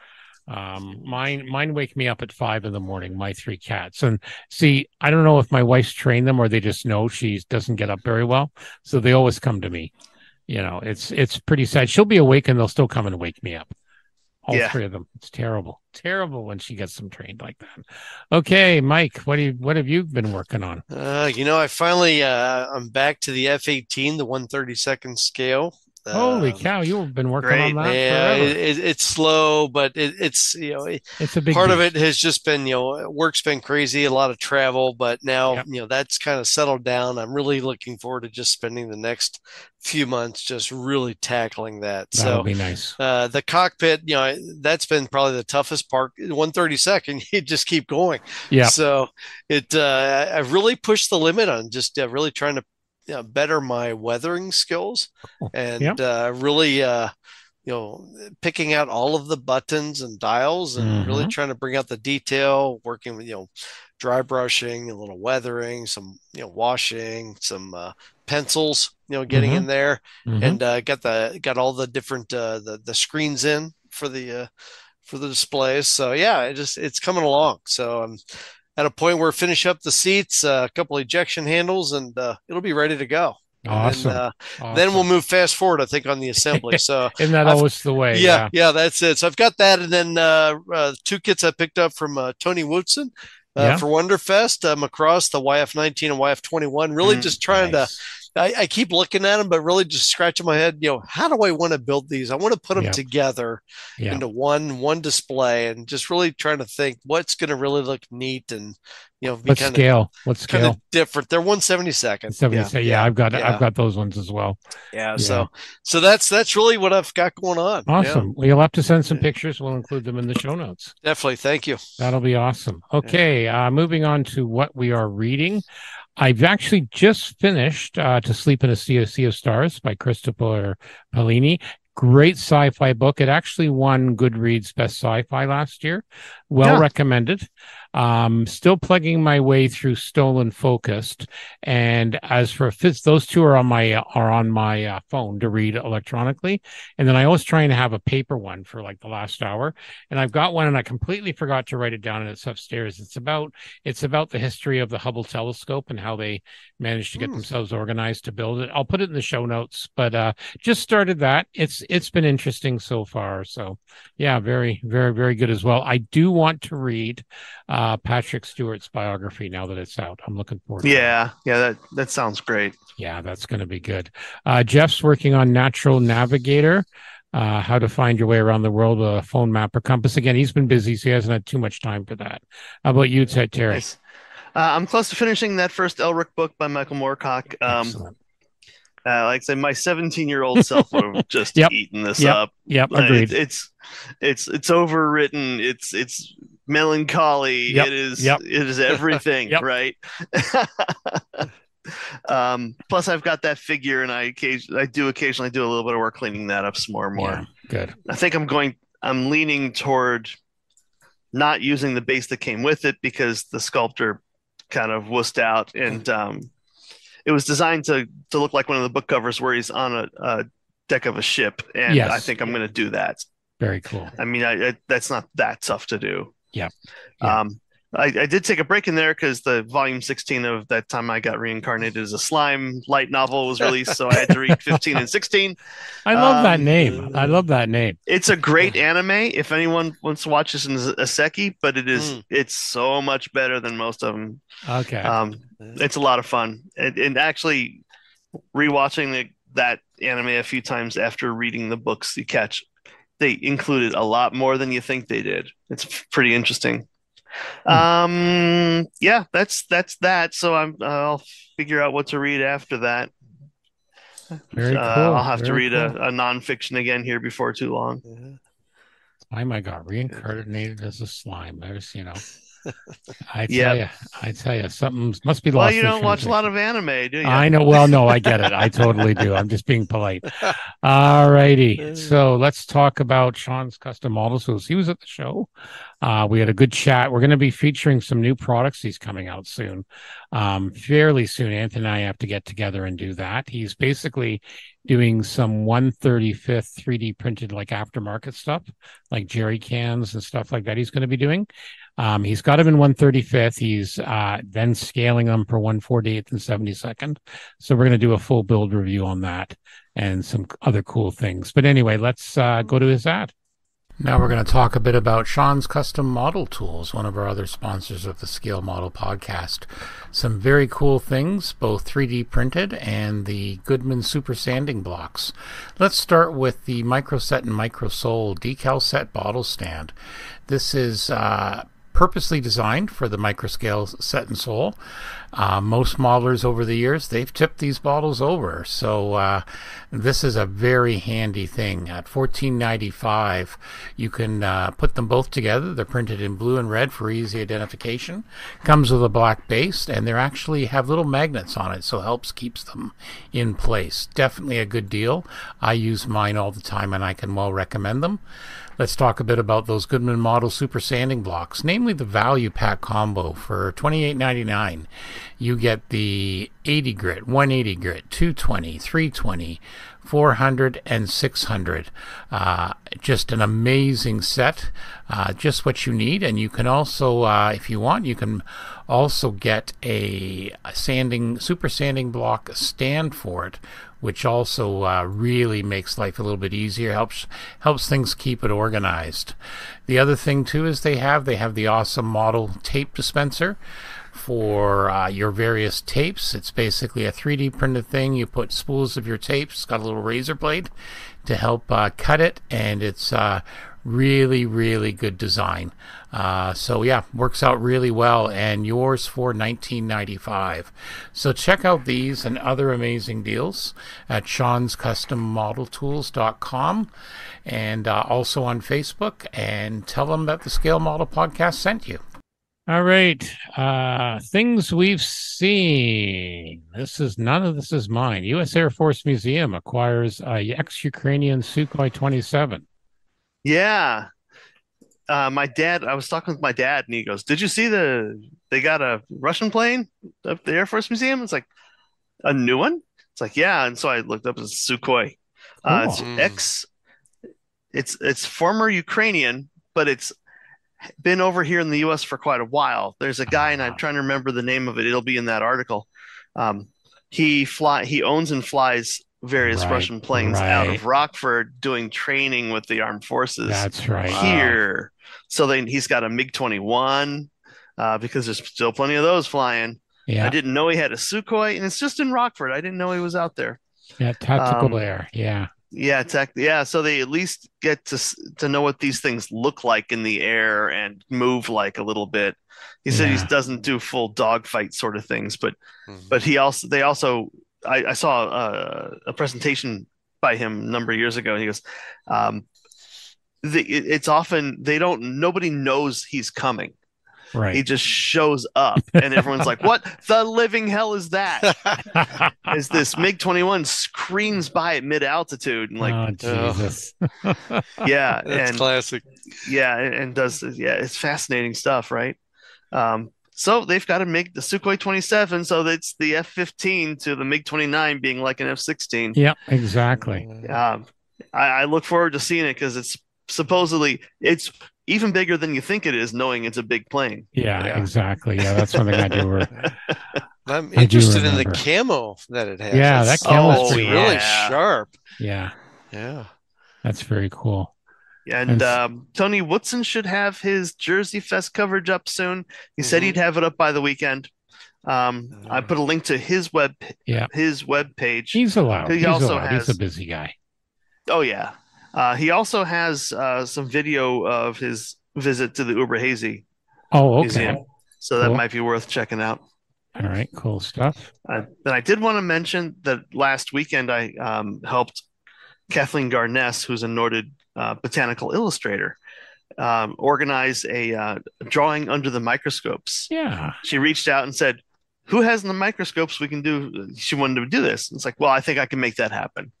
Mine wake me up at 5 a.m. My 3 cats, and see, I don't know if my wife's trained them or they just know she doesn't get up very well, so they always come to me. You know, it's pretty sad. She'll be awake and they'll still come and wake me up. All 3 of them. It's terrible when she gets them trained like that. Okay, Mike, what have you been working on? I finally I'm back to the F18, the 1/32 scale. Holy cow! You've been working on that. Yeah, it's slow, but it's it's a big part beast. of it has just been work's been crazy, a lot of travel, but now that's kind of settled down. I'm really looking forward to just spending the next few months just really tackling that. That'll be nice. The cockpit, that's been probably the toughest part. 1/32, you just keep going. Yeah. So I've really pushed the limit on just really trying to better my weathering skills and really picking out all of the buttons and dials and really trying to bring out the detail, working with dry brushing, a little weathering, some washing, some pencils getting in there, and got all the different the screens in for the displays. So it's coming along. So I'm at a point where finish up the seats, a couple ejection handles, and it'll be ready to go. Awesome. And then we'll move fast forward, I think, on the assembly. So isn't that always the way? Yeah, that's it. So I've got that, and then 2 kits I picked up from Tony Woodson for Wonderfest, Macross, the YF19 and YF21. Really just trying to. I keep looking at them, but really just scratching my head. How do I want to build these? I want to put them together into one display, and just really trying to think what's going to really look neat and be what scale different. They're 1/72. 70. I've got those ones as well. Yeah. So that's really what I've got going on. Awesome. Well, you'll have to send some pictures. We'll include them in the show notes. Definitely. Thank you. That'll be awesome. Okay. Moving on to what we are reading. I've actually just finished To Sleep in a Sea of Stars by Christopher Paolini. Great sci-fi book. It actually won Goodreads Best Sci-Fi last year. Well recommended. Still plugging my way through Stolen Focused, and as for those 2 are on my phone to read electronically, and then I always try and have a paper one for like the last hour, and I've got one and I completely forgot to write it down, and it's upstairs. It's about the history of the Hubble telescope and how they managed to get themselves organized to build it. I'll put it in the show notes, but just started that. It's been interesting so far. So yeah, very, very, very good as well. I do want to read Patrick Stewart's biography now that it's out. I'm looking forward to it. Yeah, that sounds great. Yeah, that's going to be good. Jeff's working on Natural Navigator, how to find your way around the world with a phone map or compass. Again, he's been busy, so he hasn't had too much time for that. How about you, Terry? Nice. I'm close to finishing that first Elric book by Michael Moorcock. Excellent. Like I say, my 17-year-old self would have just eaten this up. Yep, agreed. It's overwritten. It's melancholy. It is everything, right? Plus, I've got that figure, and I do occasionally do a little bit of work cleaning that up some more and more. Yeah, good. I think I'm leaning toward not using the base that came with it because the sculptor kind of wussed out, and it was designed to look like one of the book covers where he's on a deck of a ship, and Yes. I think I'm going to do that. Very cool. I mean, that's not that tough to do. Yeah. I did take a break in there because the volume 16 of That Time I Got Reincarnated as a Slime light novel was released, so I had to read 15 and 16. I love that name. I love that name. It's a great anime if anyone wants to watch this in Isekai, but it's so much better than most of them. Okay. It's a lot of fun, and actually rewatching that anime a few times after reading the books, they included a lot more than you think they did. It's pretty interesting. Yeah, that's that. So I'll figure out what to read after that. Very cool. I'll have to read a nonfiction again here before too long. Time I Got Reincarnated as a Slime. I tell you, something must be lost. Well, you don't watch a lot of anime, do you? I know. Well, no, I get it. I totally do. I'm just being polite. All righty. So let's talk about Sean's Custom Model Tools. He was at the show. We had a good chat. We're going to be featuring some new products. He's coming out soon, fairly soon. Anthony and I have to get together and do that. He's basically doing some 1/35th 3D printed like aftermarket stuff, like jerry cans and stuff like that. He's going to be doing. He's got them in 1/35th. He's then scaling them for 1/48th and 72nd. So we're going to do a full build review on that and some other cool things. But anyway, let's go to his ad. Now we're going to talk a bit about Sean's Custom Model Tools, one of our other sponsors of the Scale Model Podcast. Some very cool things, both 3D printed and the Goodman Super Sanding Blocks. Let's start with the Microset and Microsole Decal Set Bottle Stand. This is purposely designed for the microscale set and sole. Most modelers over the years, they've tipped these bottles over. So this is a very handy thing. At $14.95, you can put them both together. They're printed in blue and red for easy identification. Comes with a black base, and they actually have little magnets on it, so it keeps them in place. Definitely a good deal. I use mine all the time, and I can well recommend them. Let's talk a bit about those Goodman Model Super Sanding Blocks, namely the Value Pack Combo for $28.99. You get the 80 grit, 180 grit, 220, 320, 400, and 600. Just an amazing set, just what you need. And you can also, if you want, you can also get a super sanding block stand for it, which also really makes life a little bit easier, helps things keep it organized. The other thing too is they have the awesome model tape dispenser for your various tapes. It's basically a 3D printed thing. You put spools of your tapes. It's got a little razor blade to help cut it, and it's really, really good design. So yeah, works out really well, and yours for $19.95. So check out these and other amazing deals at Sean'sCustomModelTools.com, and also on Facebook, and tell them that the Scale Model Podcast sent you. All right. Things we've seen. None of this is mine. U.S. Air Force Museum acquires a ex-Ukrainian Sukhoi 27. Yeah. I was talking with my dad, and he goes, "Did you see they got a Russian plane at the Air Force Museum?" It's like, a new one? It's like, yeah. And so I looked up as Sukhoi. It's former Ukrainian, but it's been over here in the U.S. for quite a while. There's a guy, and I'm trying to remember the name of it. It'll be in that article. He owns and flies various Russian planes out of Rockford doing training with the armed forces. That's right. Here. So then he's got a MiG-21 because there's still plenty of those flying. Yeah. I didn't know he had a Sukhoi, and it's just in Rockford. I didn't know he was out there. Yeah, tactical air. Yeah. Yeah, so they at least get to know what these things look like in the air and move like a little bit. He said he doesn't do full dogfight sort of things, but I saw a presentation by him a number of years ago, and he goes, it's often nobody knows he's coming. Right. He just shows up, and everyone's like, "What the living hell is that?" As this MiG-21 screams by at mid-altitude, and like, oh, Jesus. yeah, That's and classic. yeah, and does it's fascinating stuff, right? So they've got to make the Sukhoi 27, so that's the F-15 to the MiG-29 being like an F-16. Yep, exactly. I look forward to seeing it because it's supposedly it's even bigger than you think it is, knowing it's a big plane. Yeah, exactly. Yeah, that's one thing I do. I'm I do interested in the remember. camo that it has. Yeah, that camo's pretty really yeah. sharp. Yeah, Yeah. that's very cool. And Tony Woodson should have his Jersey Fest coverage up soon. He said he'd have it up by the weekend. I put a link to his web page. He's allowed. He also He's a busy guy. Oh yeah. He also has some video of his visit to the Uberhazy Museum. So that might be worth checking out. All right, cool stuff. And I did want to mention that last weekend I helped Kathleen Garness, who's a noted botanical illustrator, organize a drawing under the microscopes. Yeah. She reached out and said, "Who has the microscopes we can do?" She wanted to do this. It's like, well, I think I can make that happen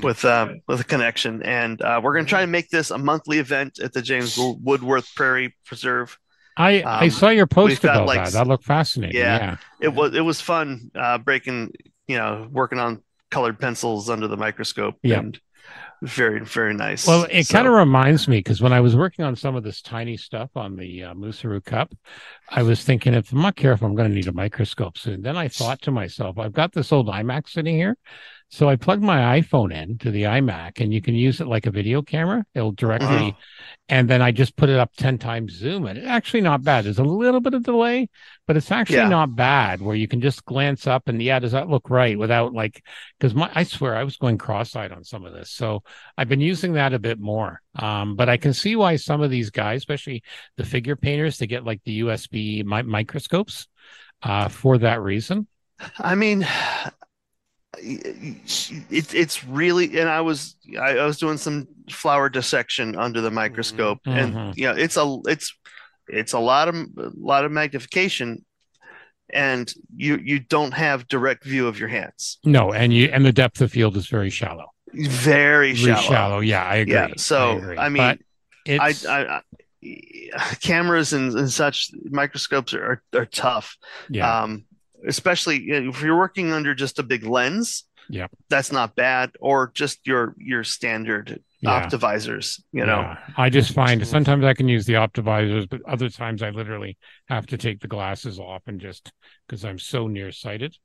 with a connection. And we're going to try to make this a monthly event at the James Woodworth Prairie Preserve. I saw your post about that. That looked fascinating. Yeah. It was fun working on colored pencils under the microscope. Yeah. And very, very nice. Well, it kind of reminds me, because when I was working on some of this tiny stuff on the Musaru Cup, I was thinking, if I'm not careful, I'm going to need a microscope soon. Then I thought to myself, I've got this old iMac sitting here. So I plugged my iPhone in to the iMac, and you can use it like a video camera. It'll directly, and then I just put it up 10 times zoom, and it's actually not bad. There's a little bit of delay, but it's actually not bad, where you can just glance up and does that look right without because I swear I was going cross-eyed on some of this. So I've been using that a bit more. But I can see why some of these guys, especially the figure painters, they get like the USB microscopes for that reason. I mean, it's really, and I was doing some flower dissection under the microscope, and it's a lot of magnification, and you don't have direct view of your hands. No, and the depth of field is very shallow. Very shallow. Yeah, I agree. Yeah, so I mean, it's... cameras and such microscopes are tough. Yeah. Especially if you're working under just a big lens, that's not bad, or just your standard optivisors. I just find sometimes I can use the optivisors, but other times I literally have to take the glasses off, and just because I'm so nearsighted.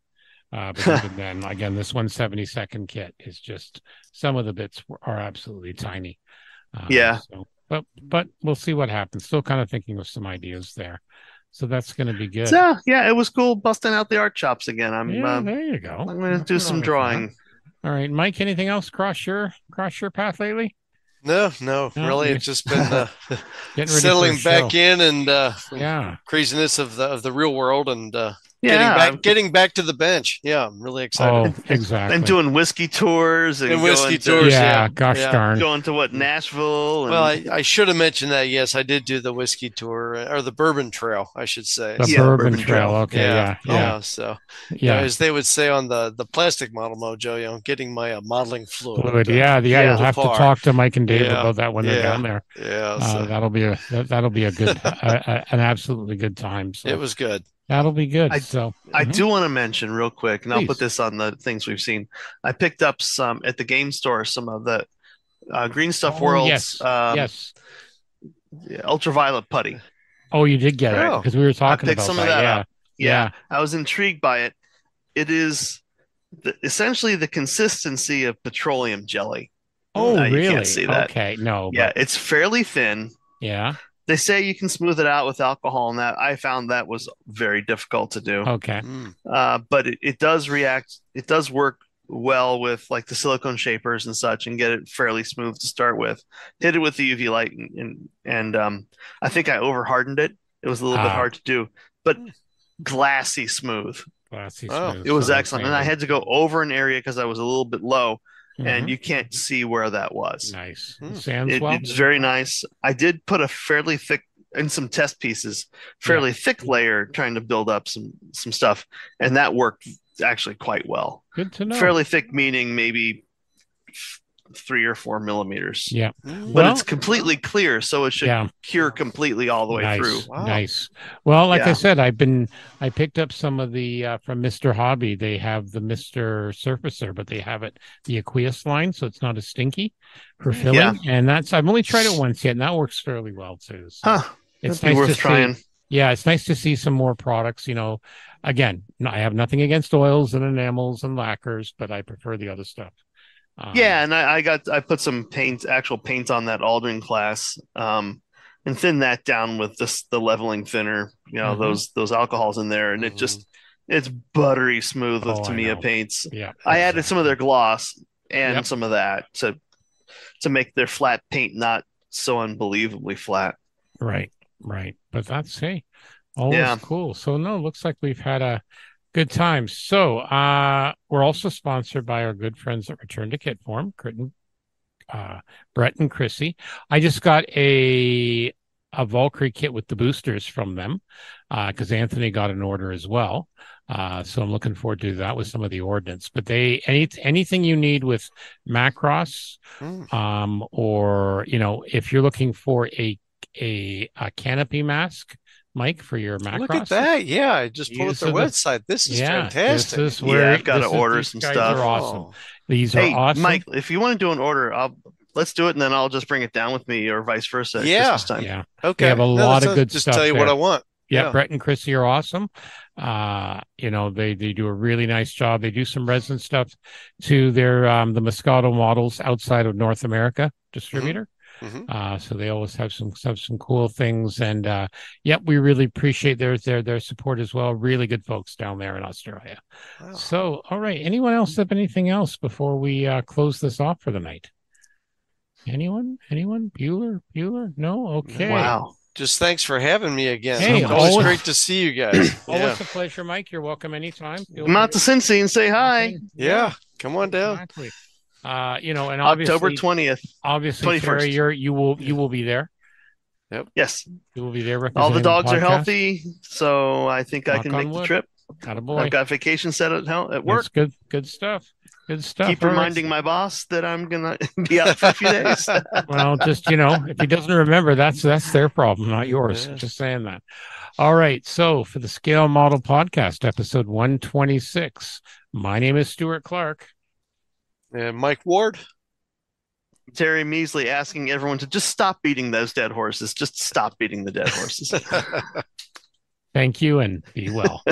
But even then, again, this 1/72 kit is just, some of the bits are absolutely tiny. So, but we'll see what happens. Still kind of thinking of some ideas there. So that's going to be good. So, it was cool busting out the art chops again. There you go. I'm going to do some drawing. All right, Mike, anything else cross your path lately? No, really. It's just been settling back in, and craziness of the real world, and getting back to the bench. Yeah, I'm really excited. Oh, exactly. And doing whiskey tours and tours. Gosh darn. Going to Nashville. Well, I should have mentioned that. Yes, I did do the whiskey tour, or the Bourbon Trail, I should say. The Bourbon Trail. Okay. Yeah. So as they would say on the Plastic Model Mojo, getting my modeling fluid. You'll have to talk to Mike and Dave about that when they're down there. Yeah. So that'll be a good, an absolutely good time. So. It was good. That'll be good. I do want to mention real quick, and I'll put this on the things we've seen. I picked up some at the game store, some of the Green Stuff World's ultraviolet putty. Oh, you did get it, because we were talking about some that. Of that up. Yeah, I was intrigued by it. It is essentially the consistency of petroleum jelly. Oh, really? You can't see that. Okay, no. Yeah, it's fairly thin. Yeah. They say you can smooth it out with alcohol, and that I found that was very difficult to do. Okay. But it does react. It does work well with like the silicone shapers and such, and get it fairly smooth to start with. Hit it with the UV light, and I think I over hardened it. It was a little bit hard to do, but glassy smooth. It was excellent, and I had to go over an area because I was a little bit low. And you can't see where that was. Nice. It's very nice. I did put a fairly thick and some test pieces, fairly thick layer, trying to build up some stuff, and that worked actually quite well. Good to know. Fairly thick meaning maybe 3 or 4 millimeters. Yeah. But it's completely clear, so it should cure completely all the way through. Wow. Nice. Well, like I said, I picked up some of the from Mr. Hobby. They have the Mr. Surfacer, but they have the Aqueous line, so it's not as stinky for filling. And I've only tried it once yet, and that works fairly well too. So it's nice worth trying. Yeah, it's nice to see some more products. Again, I have nothing against oils and enamels and lacquers, but I prefer the other stuff. And I put some actual paint on that Aldrin class, and thin that down with the leveling thinner, those alcohols in there, and it's buttery smooth with Tamiya paints. Yeah, I added some of their gloss and some of that to make their flat paint not so unbelievably flat. Right. But that's always cool. So looks like we've had a good time. So we're also sponsored by our good friends at Return to Kit Form, Brett and Chrissy. I just got a Valkyrie kit with the boosters from them because Anthony got an order as well. So I'm looking forward to that with some of the ordnance. But anything you need with Macross, or if you're looking for a canopy mask, Mike, for your Macross. Look at that. Yeah, I just pulled up their website. This is fantastic. This is where I've got to order some stuff. Are awesome. These are awesome. Mike, if you want to do an order, let's do it, and then I'll just bring it down with me, or vice versa. Christmas time. Yeah. Okay. They have a lot of good stuff. Just tell you what I want. Yeah, Brett and Chrissy are awesome. They do a really nice job. They do some resin stuff to their the Moscato models outside of North America distributor. So they always have some cool things, and we really appreciate their support as well. Really good folks down there in Australia. Wow. So, all right, anyone else have anything else before we close this off for the night? Anyone? Bueller? No? Okay. Wow. Just thanks for having me again. Hey, always great to see you guys. Always a pleasure, Mike. You're welcome anytime. Come out to Cinicy and say hi. Yeah, come on down. Exactly. And obviously October 20th. Obviously, 21st. Terry, you will be there. Yep. Yes. You will be there. All the dogs are healthy, so I think I can make the trip. Attaboy. I've got vacation set at work. That's good stuff. Good stuff. Keep reminding my boss that I'm gonna be out for a few days. Well, just if he doesn't remember, that's their problem, not yours. Yeah. Just saying that. All right. So for the Scale Model Podcast, episode 126, my name is Stuart Clark. And Mike Ward. Terry Measley asking everyone to just stop beating those dead horses. Just stop beating the dead horses. Thank you, and be well.